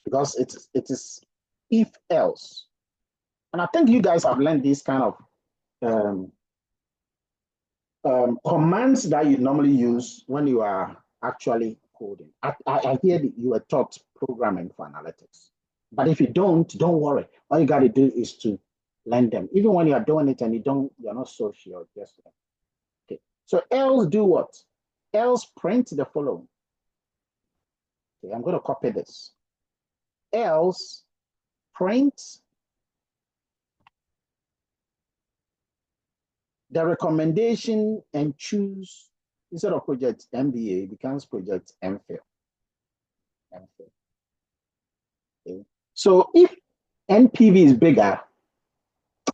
Because it is if else. And I think you guys have learned these kind of commands that you normally use when you are actually coding. I hear that you were taught programming for analytics. But if you don't worry. All you got to do is to learn them. Even when you are doing it and you're not so sure, just okay. So else do what? Else print the following. Okay, I'm going to copy this. Else print the recommendation and choose, instead of project MBA, it becomes project MPhil. Okay. So if NPV is bigger,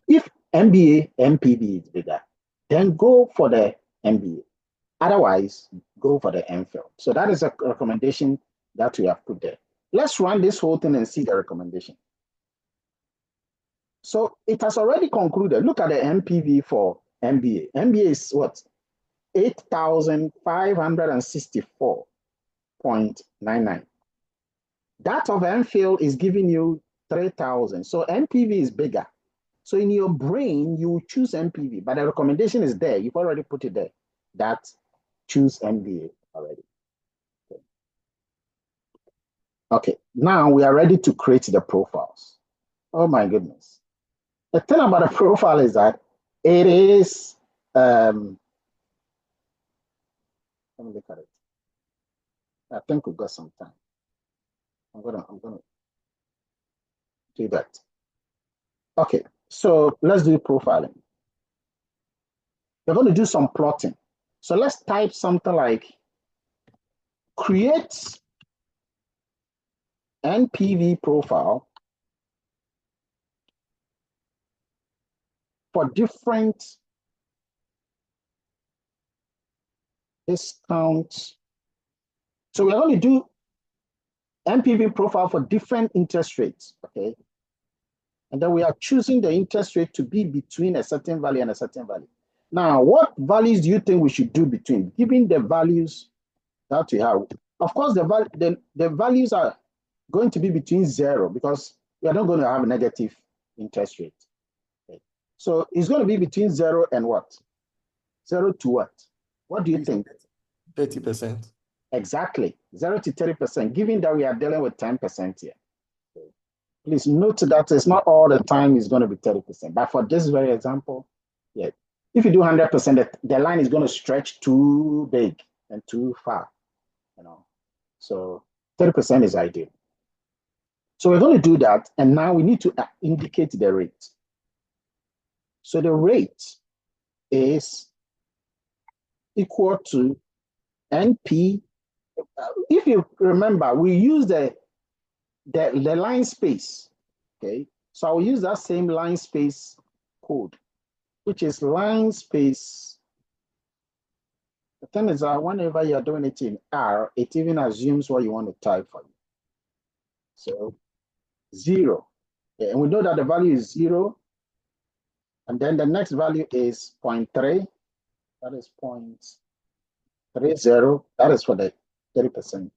if MBA, MPV is bigger, then go for the MBA. Otherwise, go for the MPhil. So that is a recommendation that we have put there. Let's run this whole thing and see the recommendation. So it has already concluded. Look at the MPV for MBA. MBA is what? 8,564.99. That of MPhil is giving you 3,000. So MPV is bigger. So in your brain, you choose MPV, but the recommendation is there. You've already put it there. That choose MBA already. Okay, now we are ready to create the profiles. Oh my goodness. The thing about a profile is that it is, let me look at it. I think we've got some time. I'm gonna do that. Okay, so let's do profiling. We're going to do some plotting. So let's type something like create NPV profile for different discounts. So we're going to do NPV profile for different interest rates, okay? And then we are choosing the interest rate to be between a certain value and a certain value. Now, what values do you think we should do between? Given the values that we have. Of course, the values are going to be between 0 because we are not going to have a negative interest rate. Okay. So it's going to be between 0 and what? 0 to what? What do you think? 30%. Exactly, 0 to 30%, given that we are dealing with 10% here. Okay. Please note that it's not all the time it's going to be 30%, but for this very example, yeah. If you do 100%, the line is going to stretch too big and too far, you know. So 30% is ideal. So we're going to do that, and now we need to indicate the rate. So the rate is equal to NP. If you remember, we use the line space, okay? So I'll use that same line space code, which is line space. The thing is that whenever you're doing it in R, it even assumes what you want to type for you. So 0. Okay, and we know that the value is 0. And then the next value is 0.3. That is 0.30. That is for the 30%.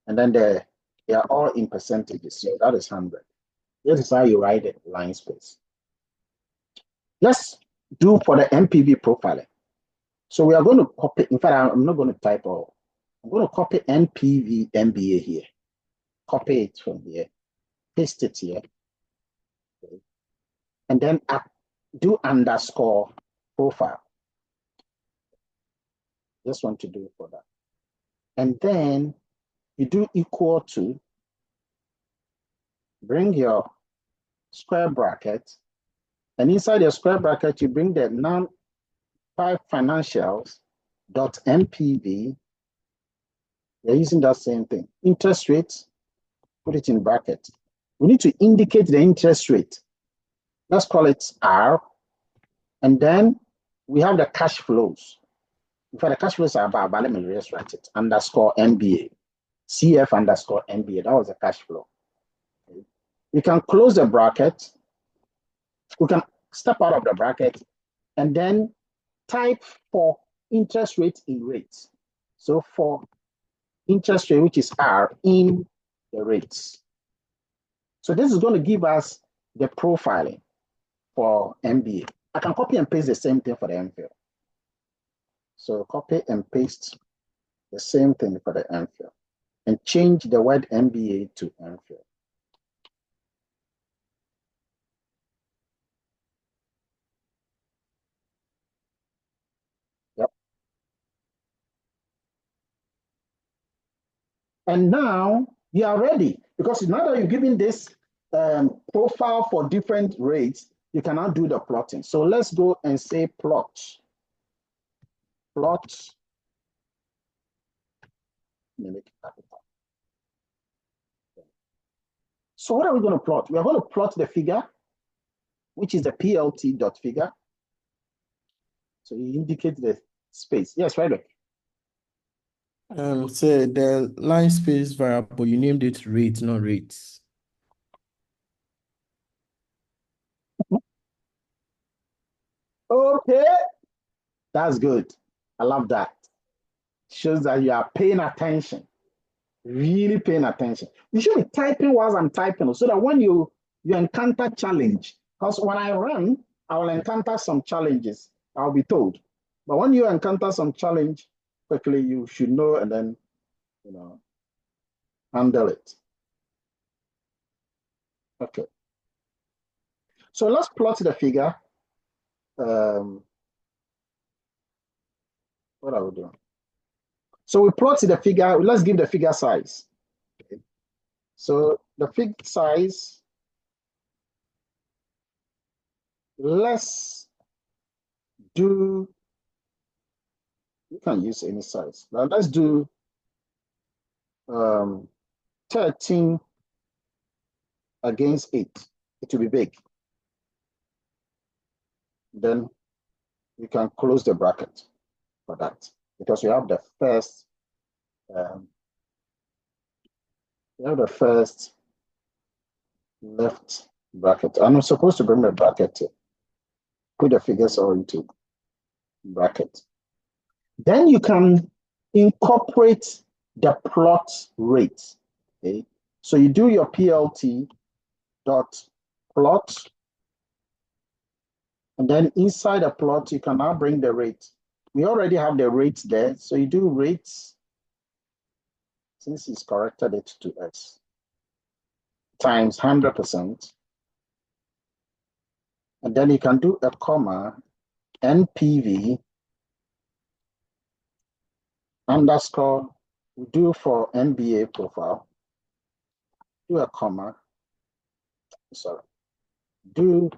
And then they are all in percentages. So that is 100. This is how you write it, line space. Let's do for the MPV profiling. So we are going to copy. In fact, I'm not going to type all. I'm going to copy NPV MBA here. Copy it from here. Paste it here. Okay. And then do underscore profile. Just want to do it for that. And then you do equal to, bring your square bracket, and inside your square bracket, you bring the non-5 financials dot MPV. We're using that same thing. Interest rate, put it in bracket. We need to indicate the interest rate. Let's call it R. And then we have the cash flows. In fact, the cash flows are about, let me just write it, underscore MBA. CF underscore MBA. That was the cash flow. Okay. We can close the bracket. We can step out of the bracket. And then type for interest rate in rates. So for interest rate, which is R, in the rates. So this is going to give us the profiling for MBA. I can copy and paste the same thing for the MPhil. So copy and paste the same thing for the MPhil and change the word MBA to MPhil. Yep. And now you are ready, because now that you're giving this profile for different rates, you can now do the plotting. So let's go and say plot. Plot. Let me make it capital. So what are we going to plot? We are going to plot the figure, which is the PLT dot figure. So you indicate the space. Yes, Frederick. So the line space variable, you named it rate, not rates. Okay, that's good. I love that. Shows that you are paying attention, really paying attention. You should be typing whilst I'm typing, so that when you encounter challenge, because when I run, I will encounter some challenges, I'll be told. But when you encounter some challenge, quickly you should know and then, handle it. Okay. So let's plot the figure. What are we doing? So we plot the figure. Let's give the figure size. Okay. So the figure size, let's do, you can use any size. Now let's do 13 against 8. It will be big. Then you can close the bracket for that, because you have the first left bracket. I'm supposed to bring the bracket to put the figures all into bracket. Then you can incorporate the plot rate. Okay, so you do your PLT dot plot, and then inside the plot you can now bring the rate. We already have the rates there, so you do rates, since he's corrected it to S, times 100%, and then you can do a comma, NPV underscore, we do for MBA profile, do a comma, sorry, do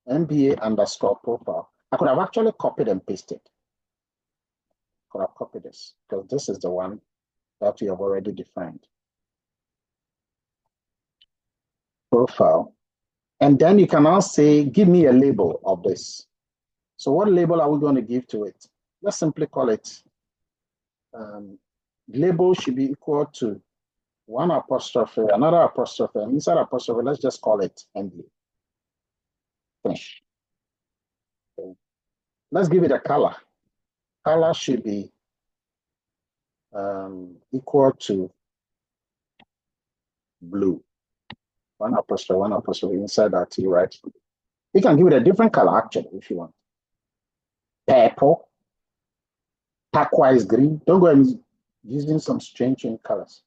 MBA underscore profile. I could have actually copied and pasted. Could have copied this, because this is the one that we have already defined. Profile. And then you can now say, give me a label of this. So what label are we going to give to it? Let's simply call it, label should be equal to one apostrophe, another apostrophe, and inside apostrophe, let's just call it MBA. Finish. Okay. Let's give it a color. Color should be equal to blue. One apostrophe inside that, you write. You can give it a different color actually if you want. Purple, turquoise green. Don't go and using some strange colors.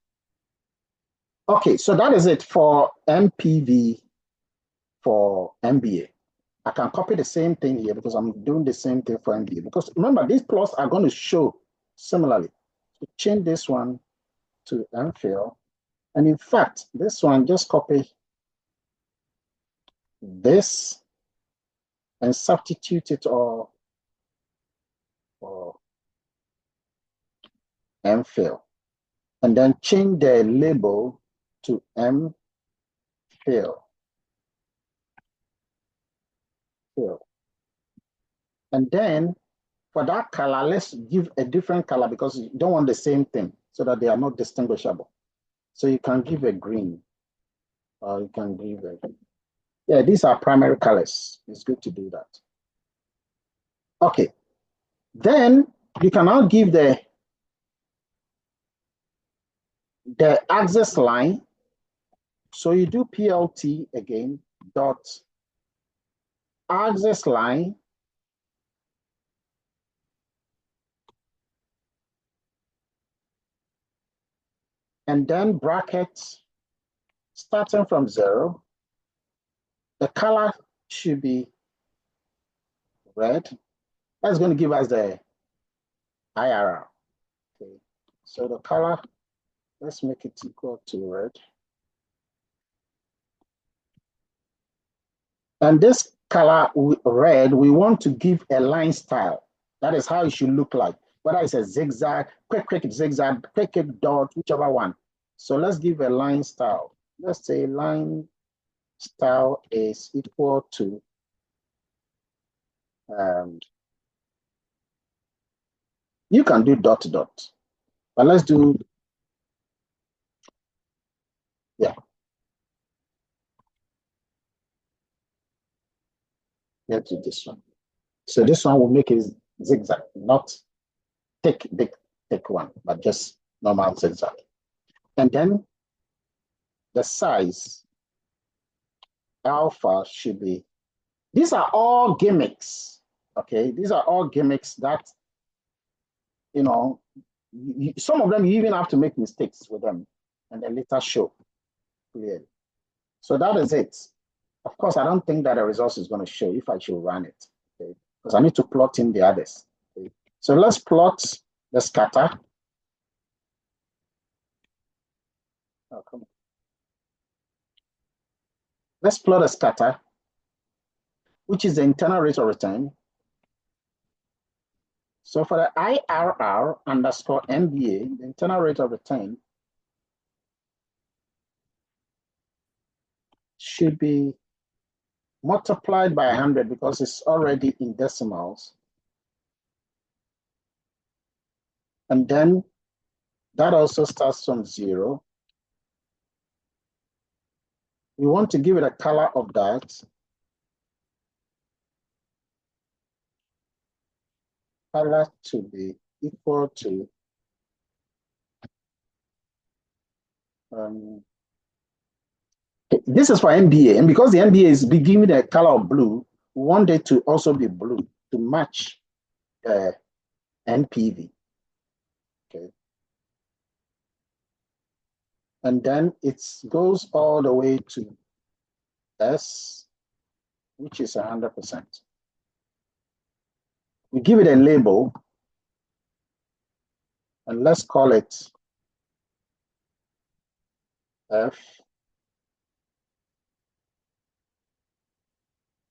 Okay, so that is it for MPV for MBA. I can copy the same thing here because I'm doing the same thing for MBA. Because remember, these plots are going to show similarly. So change this one to MPhil. And in fact, this one, just copy this and substitute it all for MPhil. And then change the label to MPhil. And then for that color, let's give a different color because you don't want the same thing so that they are not distinguishable. So you can give a green, or you can give a, yeah, these are primary colors. It's good to do that. Okay, Then you can now give the axis line. So you do PLT again, dot axis line, and then brackets starting from 0. The color should be red. That's going to give us the IRR. Okay. So the color, let's make it equal to red. And this color red, we want to give a line style. That is how it should look like. Whether it's a zigzag, quick zigzag, quick dot, whichever one. So let's give a line style. Let's say line style is equal to you can do dot, but let's do, yeah. Let's do this one. So this one will make it zigzag, not thick, big, thick one, but just normal zigzag. And then the size alpha should be, these are all gimmicks, okay? These are all gimmicks that, you know, some of them you even have to make mistakes with them and then later show clearly. So that is it. Of course, I don't think that the results is going to show if I should run it, okay? Because I need to plot in the others. Okay? So let's plot the scatter. Oh, come on. Let's plot a scatter, which is the internal rate of return. So for the IRR underscore MBA, the internal rate of return should be multiplied by 100 because it's already in decimals. And then that also starts from 0. We want to give it a color of that. Color to be equal to this is for MBA, and because the MBA is giving the color of blue, we want it to also be blue to match the NPV. Okay. And then it goes all the way to S, which is 100%. We give it a label, and let's call it F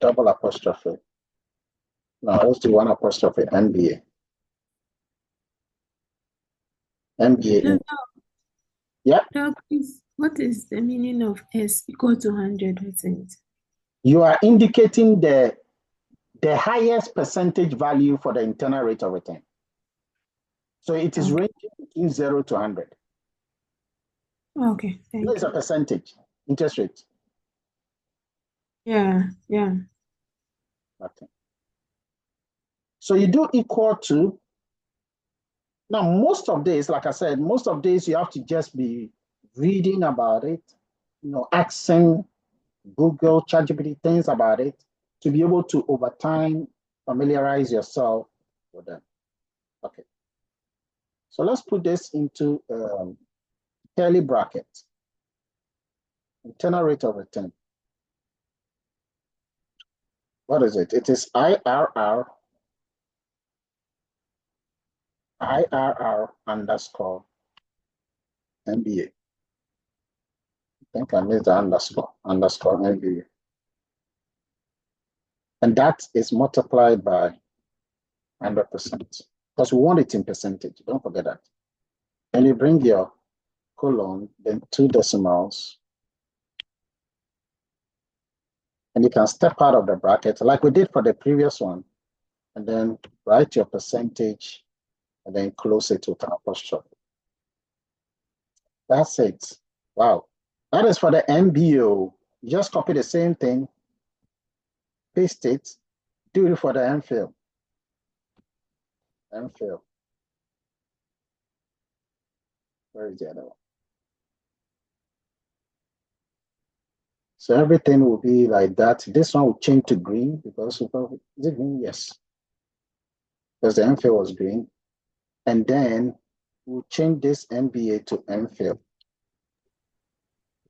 double apostrophe. No, let's do one apostrophe MBA. MBA. Yeah. What is the meaning of S equal to 100%? You are indicating the highest percentage value for the internal rate of return. So it is ranging between 0 to 100. Okay, thank you. It's a percentage, interest rate. Yeah. Okay. So you do equal to, now most of days, like I said, most of days you have to just be reading about it, you know, asking Google, ChatGPT, things about it to be able to, over time, familiarize yourself with them. Okay. So let's put this into curly bracket. Internal rate of return. What is it? It is IRR underscore MBA. I think I missed the underscore MBA. And that is multiplied by 100% because we want it in percentage. Don't forget that. And you bring your colon, then 2 decimals. And you can step out of the bracket like we did for the previous one, and then write your percentage and then close it with an apostrophe. That's it. Wow. That is for the MBO. You just copy the same thing, paste it, do it for the MPhil. MPhil. Where is the other one? So everything will be like that. This one will change to green because is it green? Yes. Because the MPhil was green. And then we'll change this MBA to MPhil.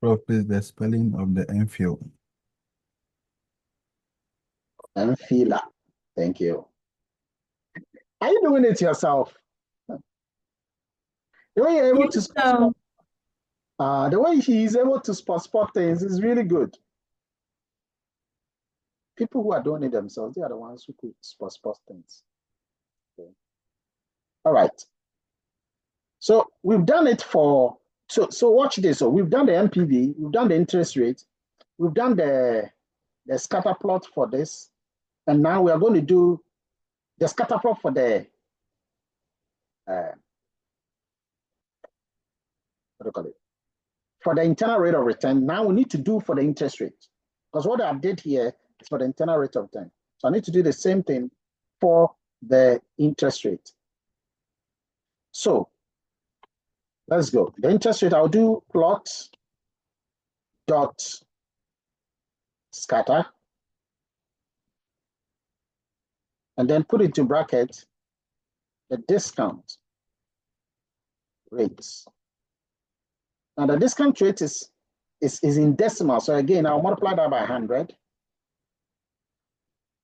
Prof, is the spelling of the MPhil. MPhila. Thank you. Are you doing it yourself? The way you're able to spot, the way he is able to spot things is really good. People who are doing it themselves, they are the ones who could spot things. Okay. All right. So we've done it for, so watch this. So we've done the NPV, we've done the interest rate, we've done the scatter plot for this, and now we are going to do the scatter plot for the what do you call it? For the internal rate of return. Now we need to do for the interest rate, because what I did here is for the internal rate of return. So I need to do the same thing for the interest rate. So let's go. The interest rate, I'll do plot dot scatter, and then put into bracket the discount rates. Now the discount rate is in decimal. So again, I'll multiply that by 100,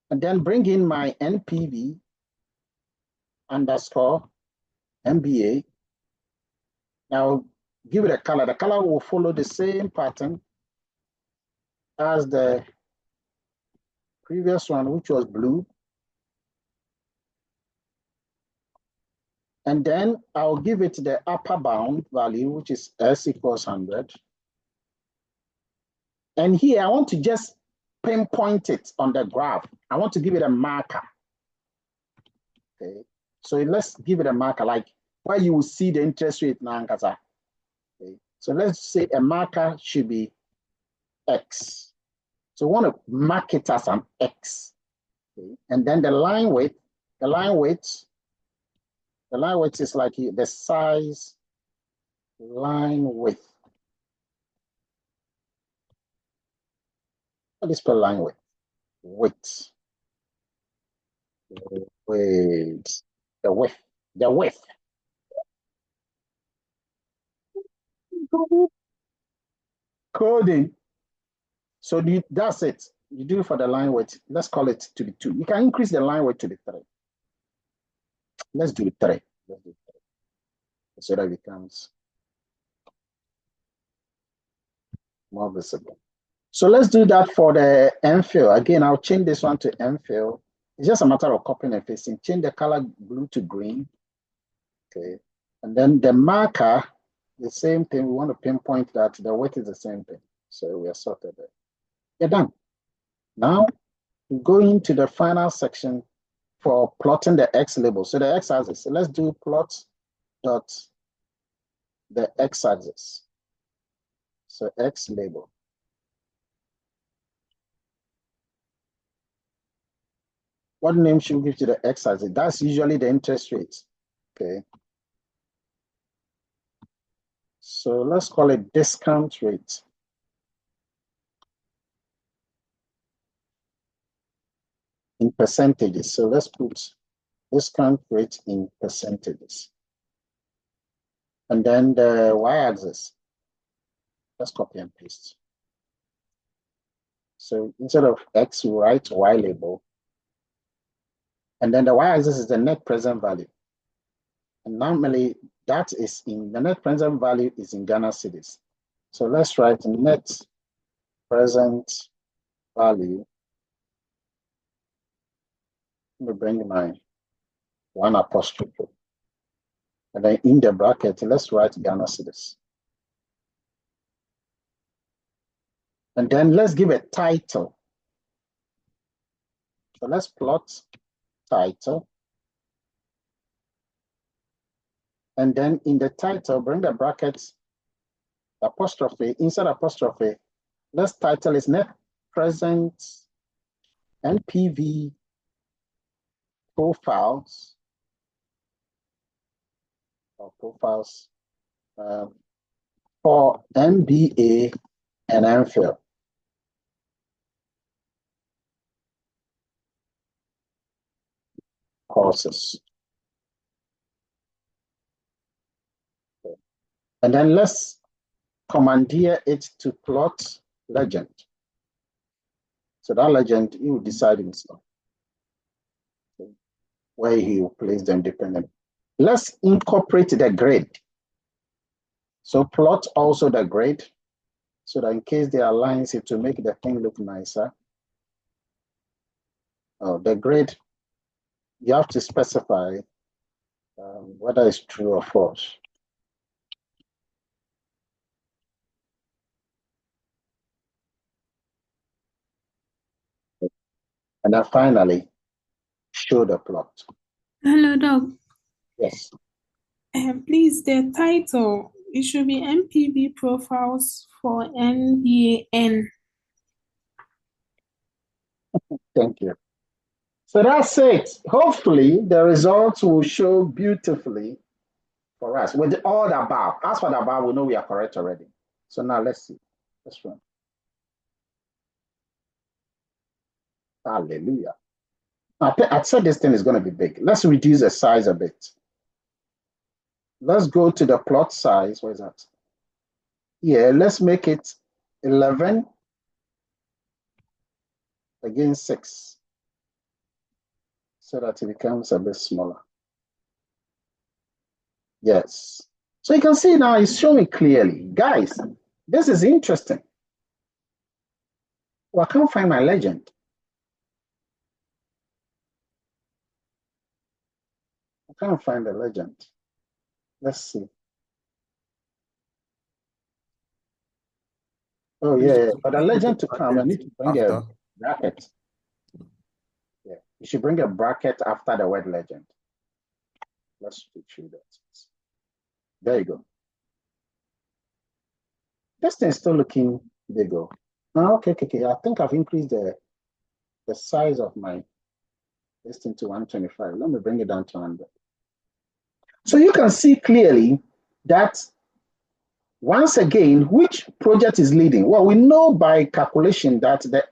and then bring in my NPV underscore MBA. Now give it a color. The color will follow the same pattern as the previous one, which was blue. And then I'll give it the upper bound value, which is S equals 100. And here I want to just pinpoint it on the graph. I want to give it a marker. Okay, so let's give it a marker, like where you will see the interest rate now. Okay, so let's say a marker should be X. So we want to mark it as an X. Okay, and then the line width is like the size line width. What is per line width? Width. Wait. The width. Coding. So that's it. You do it for the line width. Let's call it to be 2. You can increase the line width to be 3. Let's do 3. Let's do 3. So that it becomes more visible. So let's do that for the MPhil. Again, I'll change this one to MPhil. It's just a matter of copying and pasting. Change the color blue to green. Okay. And then the marker, the same thing. We want to pinpoint that the width is the same thing. So we are sorted there. You're done. Now we go into the final section for plotting the X label. So the X axis. So let's do plot dot the X axis. So X label. What name should we give to the X axis? That's usually the interest rate. Okay. So let's call it discount rate. In percentages. So let's put discount rate in percentages. And then the y-axis, let's copy and paste. So instead of X, we write Y label. And then the y-axis is the net present value. And normally that is in, the net present value is in Ghana cedis. So let's write net present value. Let me bring my one apostrophe. And then in the bracket, let's write Ghana cedis. And then let's give a title. So let's plot title. And then in the title, bring the brackets, apostrophe, inside apostrophe, let's title is net present NPV profiles or profiles for MBA and MPhil. Courses. Okay. And then let's commandeer it to plot legend. So that legend, he will decide himself where he will place them dependent. Let's incorporate the grade. So plot also the grade so that in case they align it to make the thing look nicer. The grade, you have to specify whether it's true or false. And then finally, show the plot. Hello, Doc. Yes. Please, the title, it should be MPV profiles for NBAN. Thank you. So that's it. Hopefully, the results will show beautifully for us with all the above. As for the above, we know we are correct already. So now let's see. Let's run. Hallelujah. I said this thing is going to be big. Let's reduce the size a bit. Let's go to the plot size. Where is that? Yeah, let's make it 11 against 6 so that it becomes a bit smaller. Yes. So you can see now it's showing clearly. Guys, this is interesting. Well, I can't find my legend. I can't find the legend. Let's see. Oh, yeah. For the legend to come, I need to bring a bracket. Yeah, you should bring a bracket after the word legend. Let's show that. There you go. This thing is still looking bigger. Oh, okay. I think I've increased the size of my this thing to 125. Let me bring it down to 100. So you can see clearly that once again, which project is leading? Well, we know by calculation that the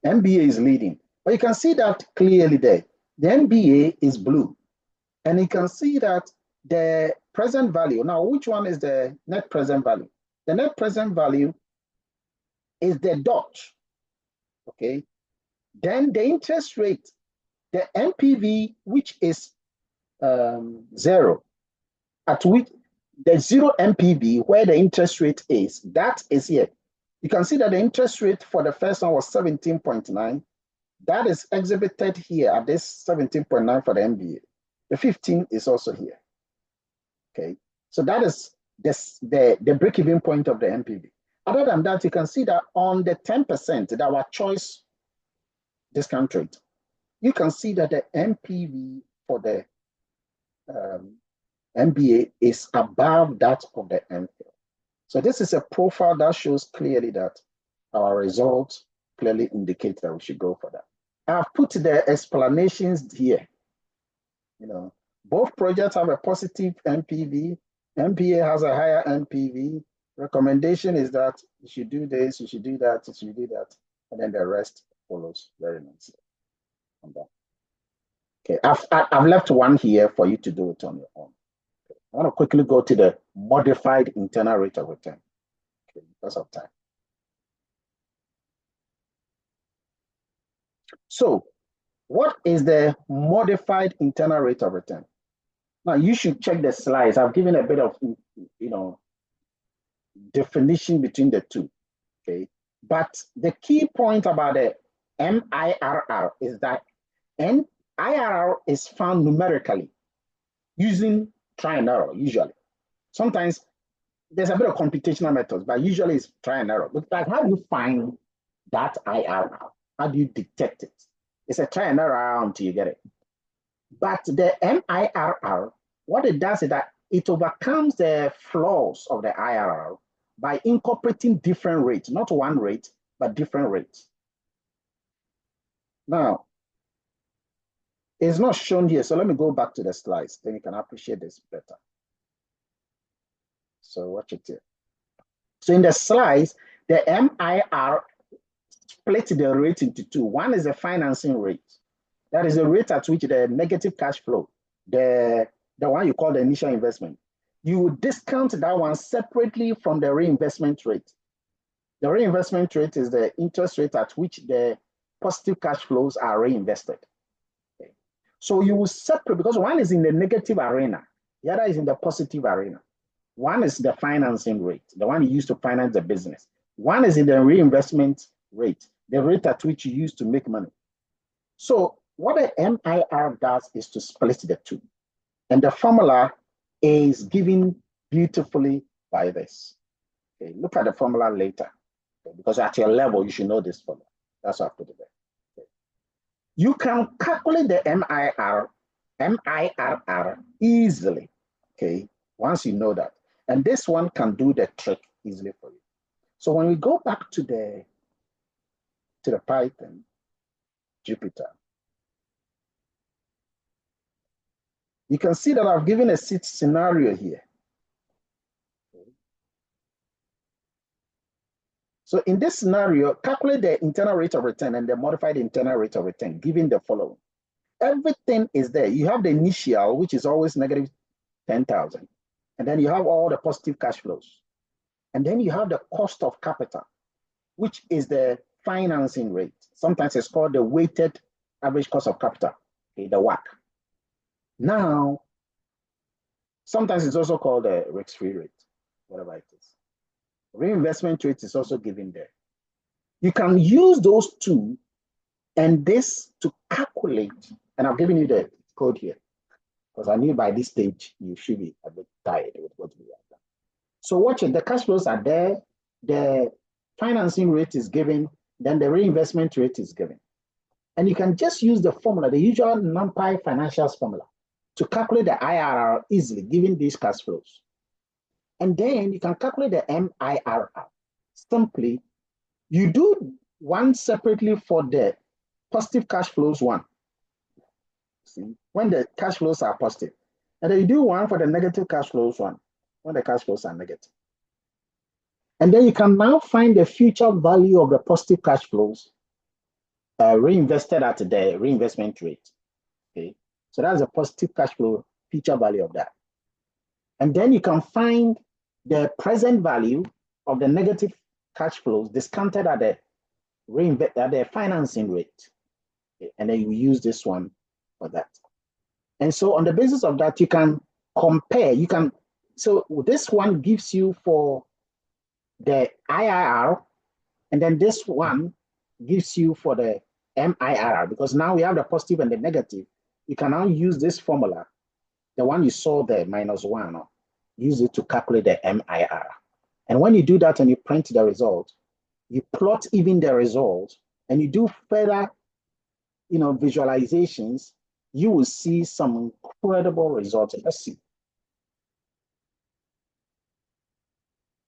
MBA is leading, but you can see that clearly there. The MBA is blue, and you can see that the present value. Now, which one is the net present value? The net present value is the dot, okay? Then the interest rate, the NPV, which is 0, at which the 0 NPV, where the interest rate is, that is here. You can see that the interest rate for the first one was 17.9. That is exhibited here at this 17.9 for the MBA. The 15 is also here. Okay, so that is the break-even point of the NPV. Other than that, you can see that on the 10% that our choice discount rate, you can see that the NPV for the MBA is above that of the MPhil. So this is a profile that shows clearly that our results clearly indicate that we should go for that. I've put the explanations here. You know, both projects have a positive NPV. MPA has a higher NPV. Recommendation is that you should do this, you should do that, you should do that, and then the rest follows very nicely on that. Okay, I've left one here for you to do it on your own. Okay. I want to quickly go to the modified internal rate of return, okay, because of time. So, what is the modified internal rate of return? Now, you should check the slides. I've given a bit of, definition between the two, okay? But the key point about the MIRR is that IRR is found numerically using try and error, usually. Sometimes there's a bit of computational methods, but usually it's try and error. But like, how do you find that IRR? How do you detect it? It's a try and error until you get it. But the MIRR, what it does is that it overcomes the flaws of the IRR by incorporating different rates, not one rate, but different rates. Now, it's not shown here, so let me go back to the slides, then you can appreciate this better. So watch it here. So in the slides, the MIR split the rate into two. One is the financing rate. That is the rate at which the negative cash flow, the one you call the initial investment, you would discount that one separately from the reinvestment rate. The reinvestment rate is the interest rate at which the positive cash flows are reinvested. Okay. So you will separate, because one is in the negative arena, the other is in the positive arena. One is the financing rate, the one you use to finance the business. One is in the reinvestment rate, the rate at which you use to make money. So what the MIR does is to split the two. And the formula is given beautifully by this. Okay, look at the formula later. Okay, because at your level, you should know this formula. That's why I put it there. Okay. You can calculate the MIRR easily. Okay, once you know that. And this one can do the trick easily for you. So when we go back to the Python, Jupyter, you can see that I've given a scenario here. Okay. So in this scenario, calculate the internal rate of return and the modified internal rate of return, given the following. Everything is there. You have the initial, which is always negative 10,000. And then you have all the positive cash flows. And then you have the cost of capital, which is the financing rate. Sometimes it's called the weighted average cost of capital, okay, the WACC. Now, sometimes it's also called the risk-free rate, whatever it is. Reinvestment rate is also given there. You can use those two and this to calculate, and I've given you the code here, because I knew by this stage you should be a bit tired with what we have done. So watch it, the cash flows are there, the financing rate is given, then the reinvestment rate is given. And you can just use the formula, the usual NumPy financials formula, to calculate the IRR easily, given these cash flows. And then you can calculate the MIRR. Simply, you do one separately for the positive cash flows one. See, when the cash flows are positive. And then you do one for the negative cash flows one, when the cash flows are negative. And then you can now find the future value of the positive cash flows reinvested at the reinvestment rate. Okay, so that's a positive cash flow future value of that. And then you can find the present value of the negative cash flows discounted at the financing rate. Okay, and then you use this one for that. And so on the basis of that, you can compare, so this one gives you for the IRR, and then this one gives you for the MIRR, because now we have the positive and the negative. You can now use this formula, the one you saw there, -1, use it to calculate the MIRR. And when you do that and you print the result, you plot even the result, and you do further, visualizations, you will see some incredible results. Let's see.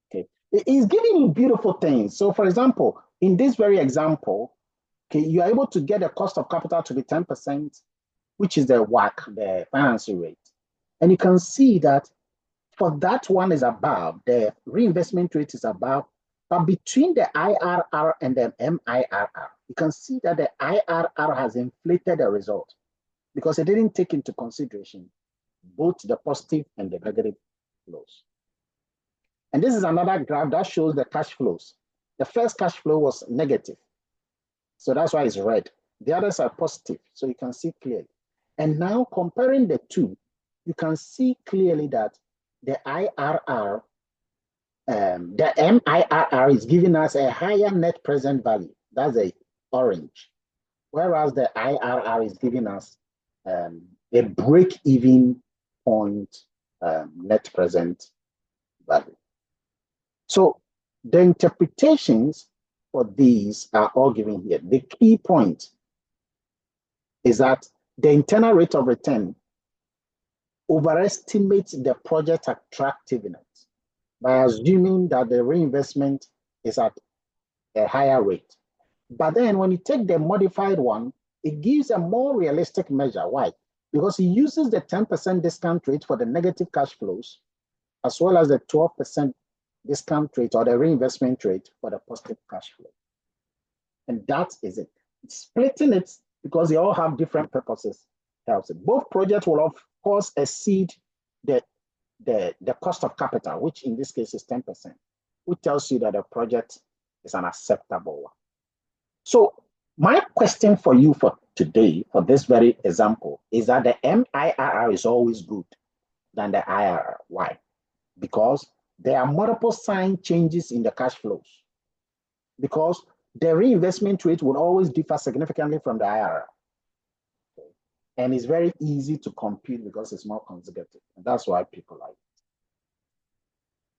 Okay, it's giving you beautiful things. So for example, in this very example, okay, you are able to get the cost of capital to be 10%, which is the WACC, the financing rate. And you can see that for that one is above, the reinvestment rate is above, but between the IRR and the MIRR, you can see that the IRR has inflated the result because it didn't take into consideration both the positive and the negative flows. And this is another graph that shows the cash flows. The first cash flow was negative, so that's why it's red. The others are positive, so you can see clearly. And now comparing the two, you can see clearly that the IRR, the MIRR is giving us a higher net present value. That's a orange. Whereas the IRR is giving us a break-even point net present value. So the interpretations for these are all given here. The key point is that the internal rate of return overestimates the project attractiveness by assuming that the reinvestment is at a higher rate. But then when you take the modified one, it gives a more realistic measure. Why? Because it uses the 10% discount rate for the negative cash flows as well as the 12% discount rate or the reinvestment rate for the positive cash flow. And that is it. Splitting it, because they all have different purposes, helps it. Both projects will, of course, exceed the cost of capital, which in this case is 10%, which tells you that the project is an acceptable one. So my question for you for today, for this very example, is that the MIRR is always good than the IRR. Why? Because there are multiple sign changes in the cash flows. Because the reinvestment rate will always differ significantly from the IRR. Okay. And it's very easy to compute because it's more consecutive. And that's why people like it.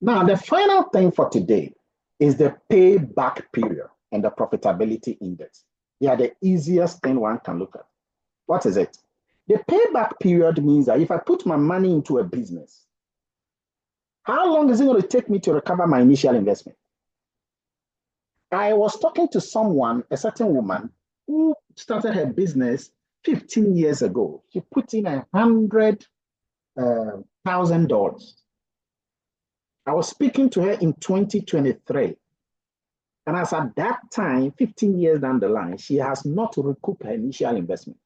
Now, the final thing for today is the payback period and the profitability index. They are the easiest thing one can look at. What is it? The payback period means that if I put my money into a business, how long is it going to take me to recover my initial investment? I was talking to someone, a certain woman, who started her business 15 years ago. She put in $100,000. I was speaking to her in 2023. And as at that time, 15 years down the line, she has not recouped her initial investment.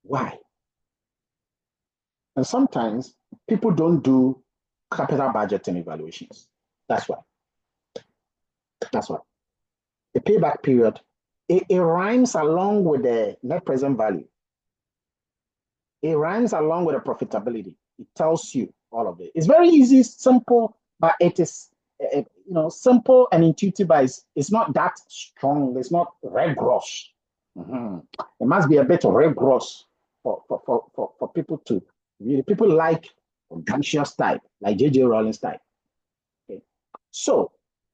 Why? And sometimes people don't do capital budgeting evaluations. That's why. That's why. The payback period, it rhymes along with the net present value. It rhymes along with the profitability. It tells you all of it. It's very easy, simple, but it is simple and intuitive, but it's not that strong. It's not rigorous. It must be a bit rigorous for people to really. People like conscious type, like J.J. Rollins type. Okay, so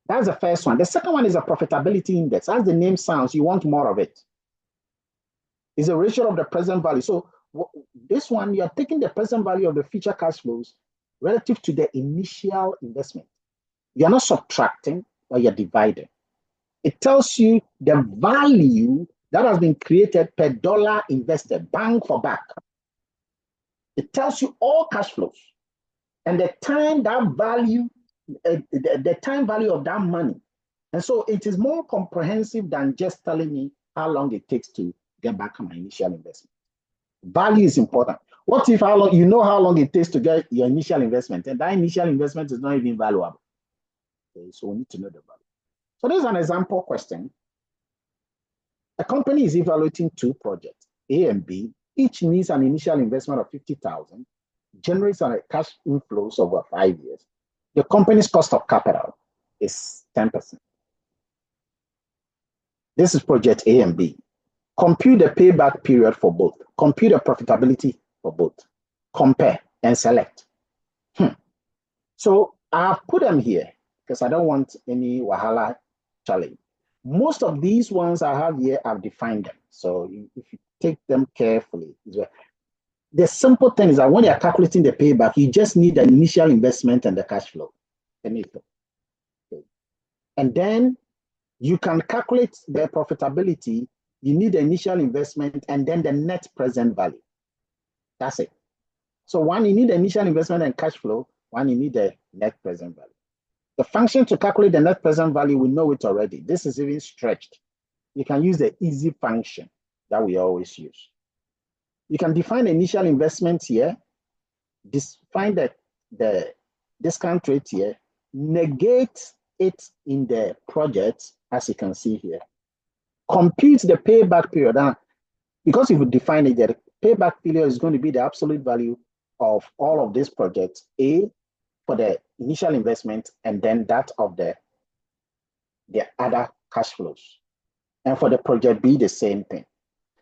that's the first one. The second one is a profitability index. As the name sounds, you want more of it. It's a ratio of the present value. So this one, you are taking the present value of the future cash flows relative to the initial investment. You're not subtracting, but you're dividing. It tells you the value that has been created per dollar invested, bang for buck. It tells you all cash flows and the time that value, the time value of that money. And so it is more comprehensive than just telling me how long it takes to get back my initial investment. Value is important. What if how long it takes to get your initial investment, and that initial investment is not even valuable? Okay, so we need to know the value. So there's an example question. A company is evaluating two projects, A and B. Each needs an initial investment of 50,000, generates a cash inflows over 5 years. The company's cost of capital is 10%. This is project A and B. Compute the payback period for both. Compute the profitability for both. Compare and select. So I've put them here because I don't want any wahala challenge. Most of these ones I have here, I've defined them. So if you take them carefully, the simple thing is that when you're calculating the payback, you just need the initial investment and the cash flow. And then you can calculate the profitability. You need the initial investment and then the net present value. That's it. So one, you need the initial investment and cash flow. One, you need the net present value. The function to calculate the net present value, we know it already. This is even stretched. You can use the easy function that we always use. You can define the initial investment here, define the discount rate here, negate it in the project, as you can see here. Compute the payback period. Now, because if you define it, the payback period is going to be the absolute value of all of these projects, A for the initial investment, and then that of the other cash flows. And for the project B, the same thing.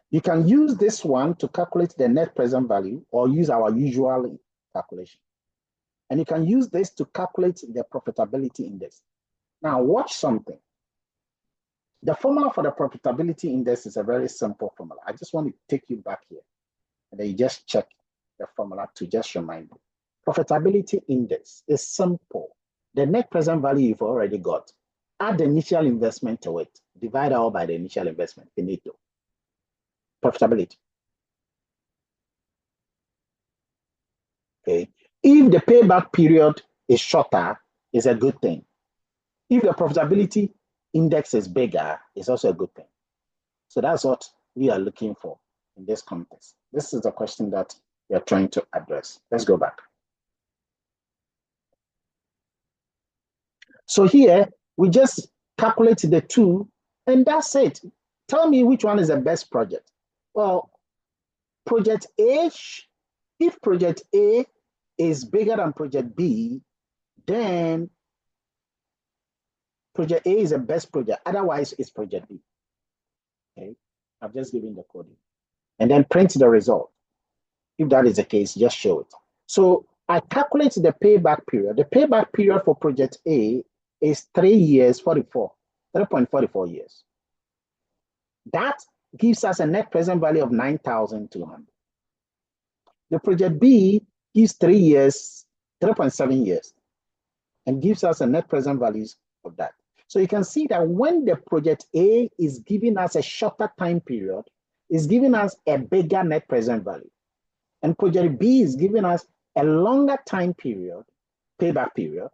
You can use this one to calculate the net present value or use our usual calculation. And you can use this to calculate the profitability index. Now watch something. The formula for the profitability index is a very simple formula. I just want to take you back here. And then you just check the formula to just remind you. Profitability index is simple. The net present value you've already got. Add the initial investment to it. Divide out by the initial investment. Finito. Profitability. Okay. If the payback period is shorter, it's a good thing. If the profitability index is bigger, it's also a good thing. So that's what we are looking for in this context. This is the question that we are trying to address. Let's go back. So here, we just calculate the two, and that's it. Tell me which one is the best project. Well, project A, if project A is bigger than project B, then project A is the best project. Otherwise, it's project B. Okay, I've just given the coding. And then print the result. If that is the case, just show it. So I calculate the payback period. The payback period for project A is 3 years, 3.44 years. That gives us a net present value of 9,200. The project B gives 3 years, 3.7 years, and gives us a net present values of that. So you can see that when the project A is giving us a shorter time period, it's giving us a bigger net present value. And project B is giving us a longer time period, payback period,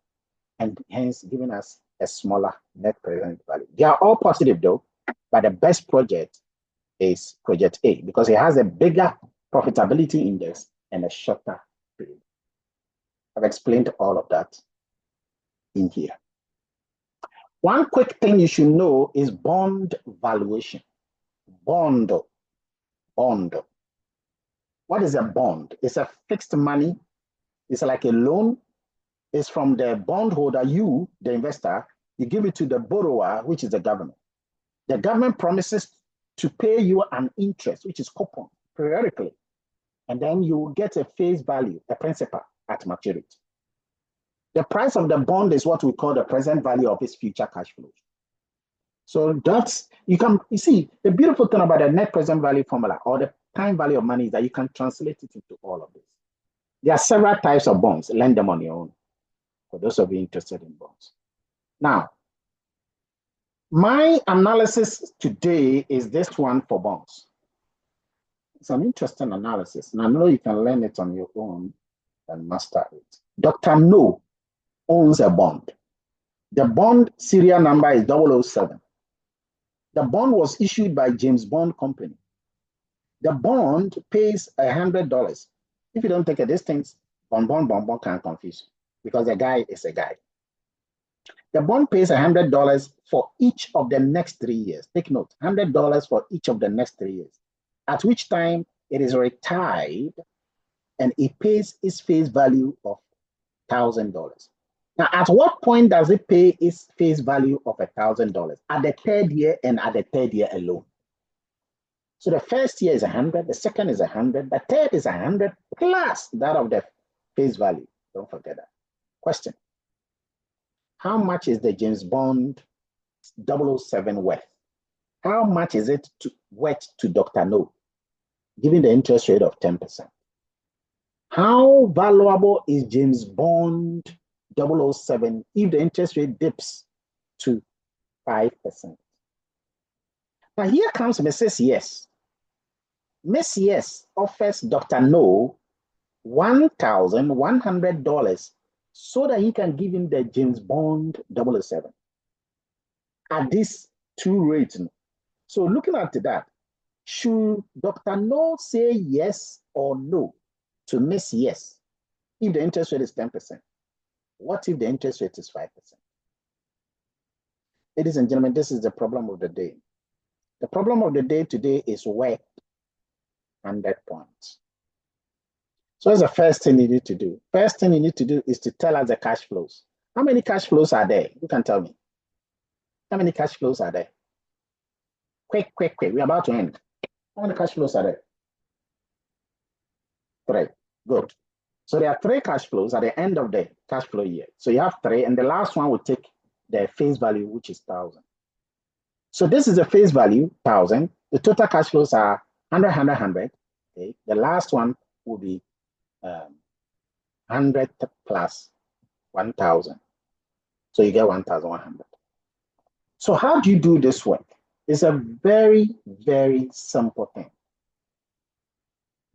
and hence giving us a smaller net present value. They are all positive though, but the best project is project A because it has a bigger profitability index and a shorter period. I've explained all of that in here. One quick thing you should know is bond valuation. Bond. What is a bond? It's a fixed money. It's like a loan. It's from the bondholder, you, the investor, you give it to the borrower, which is the government. The government promises to pay you an interest, which is coupon, periodically. And then you will get a face value, a principal at maturity. The price of the bond is what we call the present value of its future cash flows. So that's, you see, the beautiful thing about the net present value formula or the time value of money is that you can translate it into all of this. There are several types of bonds. Lend them on your own, for those of you interested in bonds. Now, my analysis today is this one for bonds. It's an interesting analysis, and I know you can learn it on your own and master it. Dr. No owns a bond. The bond serial number is 007. The bond was issued by James Bond Company. The bond pays $100. If you don't take it, these things, bond can confuse you because the guy is a guy. The bond pays $100 for each of the next 3 years. Take note, $100 for each of the next 3 years, at which time it is retired and it pays its face value of $1,000. Now, at what point does it pay its face value of $1,000? At the 3rd year and at the 3rd year alone. So the first year is 100, the second is 100, the third is 100 plus that of the face value. Don't forget that. Question. How much is the James Bond 007 worth? How much is it worth to Dr. No, given the interest rate of 10%? How valuable is James Bond 007 if the interest rate dips to 5%? Now here comes Mrs. Yes. Miss Yes offers Dr. No $1,100 so that he can give him the James Bond 007 at these 2 rates. So looking at that, should Dr. No say yes or no to Miss Yes if the interest rate is 10%? What if the interest rate is 5%? Ladies and gentlemen, this is the problem of the day. The problem of the day today is worth 100 points. So that's the first thing you need to do. First thing you need to do is to tell us the cash flows. How many cash flows are there? You can tell me. How many cash flows are there? Quick. We're about to end. How many cash flows are there? 3. Good. So there are 3 cash flows at the end of the cash flow year. So you have 3, and the last one will take the face value, which is 1,000. So this is the face value, 1,000. The total cash flows are 100, 100, 100. Okay. The last one will be 100 plus 1,000. So you get 1,100. So how do you do this work? It's a very, very simple thing.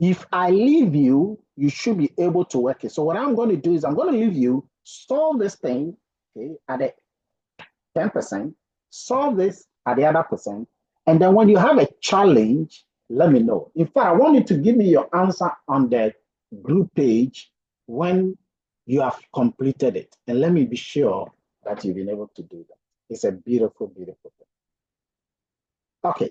If I leave you, you should be able to work it. So what I'm going to do is I'm going to leave you, solve this thing, okay, at the 10%, solve this at the other percent, and then when you have a challenge, let me know. In fact, I want you to give me your answer on the group page when you have completed it. And let me be sure that you've been able to do that. It's a beautiful, beautiful thing. Okay.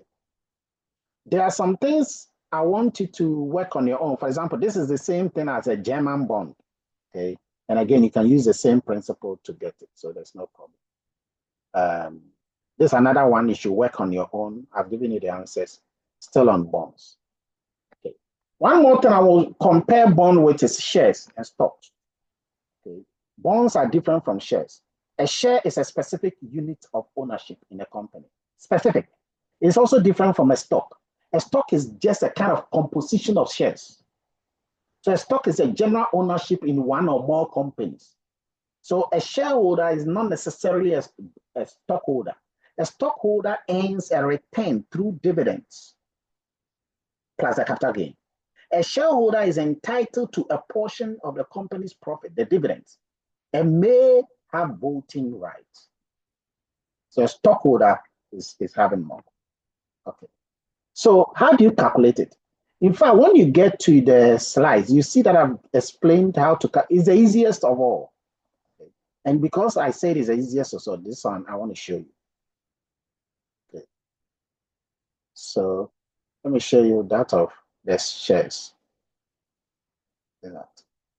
There are some things I want you to work on your own. For example, this is the same thing as a German bond. Okay. And again, you can use the same principle to get it. So there's no problem. There's another one you should work on your own. I've given you the answers. Still on bonds. Okay. One more thing I will compare bond with is shares and stocks. Okay. Bonds are different from shares. A share is a specific unit of ownership in a company. Specific. It's also different from a stock. A stock is just a kind of composition of shares. So a stock is a general ownership in one or more companies. So a shareholder is not necessarily a stockholder. A stockholder earns a return through dividends plus a capital gain. A shareholder is entitled to a portion of the company's profit, the dividends, and may have voting rights. So a stockholder is having more. Okay. So how do you calculate it? In fact, when you get to the slides, you see that I've explained how to calculate. It's the easiest of all. Okay. And because I said it's the easiest of all, this one I want to show you. Okay. So let me show you that of the shares.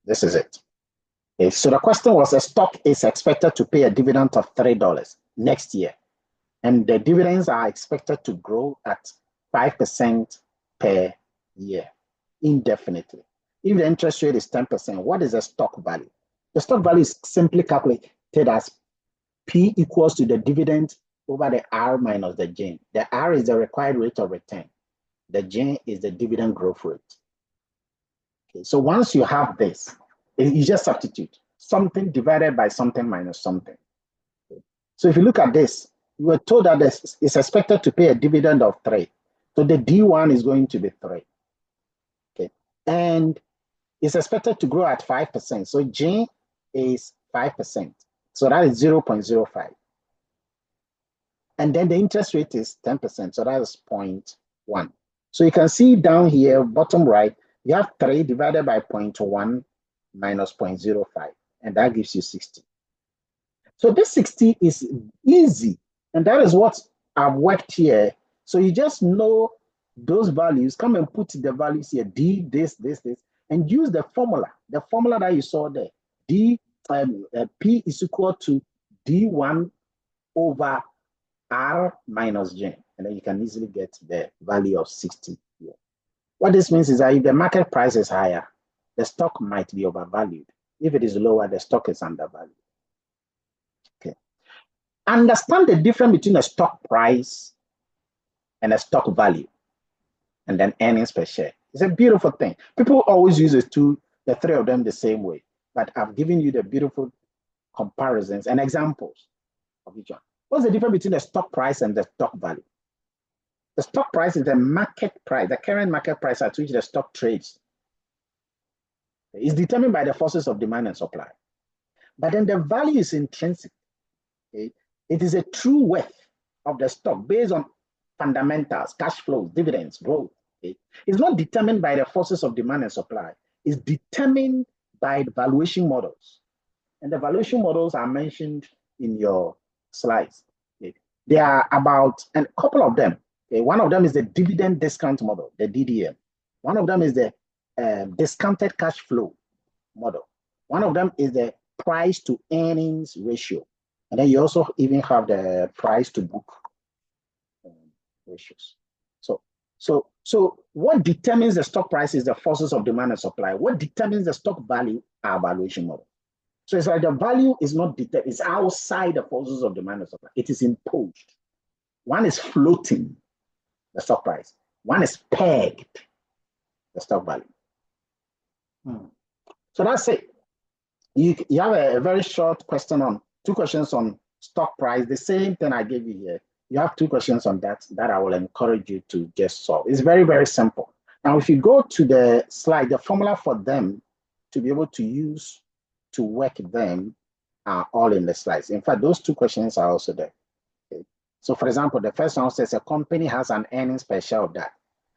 This is it. Okay. So the question was, a stock is expected to pay a dividend of $3 next year. And the dividends are expected to grow at 5% per year, indefinitely. If the interest rate is 10%, what is the stock value? The stock value is simply calculated as P equals to the dividend over the R minus the J. The R is the required rate of return. The J is the dividend growth rate. Okay, so once you have this, you just substitute something divided by something minus something. Okay. So if you look at this, you were told that it's expected to pay a dividend of 3. So the D1 is going to be 3. Okay. And it's expected to grow at 5%. So J is 5%. So that is 0.05. And then the interest rate is 10%. So that is 0.1. So you can see down here, bottom right, you have 3 divided by 0.1 minus 0.05. And that gives you 60. So this 60 is easy. And that is what I've worked here. So you just know those values, come and put the values here, D, this, and use the formula that you saw there. P is equal to D1 over R minus J. And then you can easily get the value of 60 here. What this means is that if the market price is higher, the stock might be overvalued. If it is lower, the stock is undervalued. Okay. Understand the difference between a stock price and a stock value, and then earnings per share. It's a beautiful thing. People always use the 3 of them the same way, but I've given you the beautiful comparisons and examples of each one. What's the difference between the stock price and the stock value? The stock price is the market price, the current market price at which the stock trades. It's determined by the forces of demand and supply. But then the value is intrinsic. Okay? It is a true worth of the stock based on fundamentals, cash flows, dividends, growth. Okay? It's not determined by the forces of demand and supply. It's determined by the valuation models. And the valuation models are mentioned in your slides. Okay? There are about a couple of them. Okay? One of them is the dividend discount model, the DDM. One of them is the discounted cash flow model. One of them is the price to earnings ratio. And then you also even have the price to book ratios. So what determines the stock price is the forces of demand and supply. What determines the stock value are valuation model. So it's like the value is not determined, it's outside the forces of demand and supply. It is imposed. One is floating, the stock price. One is pegged, the stock value. So that's it. You have a very short question on 2 questions on stock price, the same thing I gave you here. You have 2 questions on that I will encourage you to just solve. It's very, very simple. Now, if you go to the slide, the formula for them to be able to use to work them are all in the slides. In fact, those two questions are also there. Okay. So for example, the first one says a company has an earnings per share of that.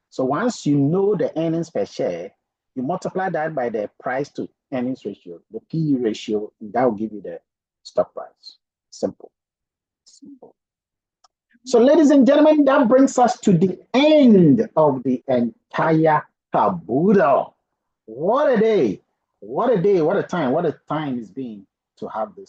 So once you know the earnings per share, you multiply that by the price to earnings ratio, the PE ratio, and that will give you the stock price. Simple. Simple. So ladies and gentlemen, that brings us to the end of the entire caboodle. What a day. What a day. What a time. What a time it's been to have this.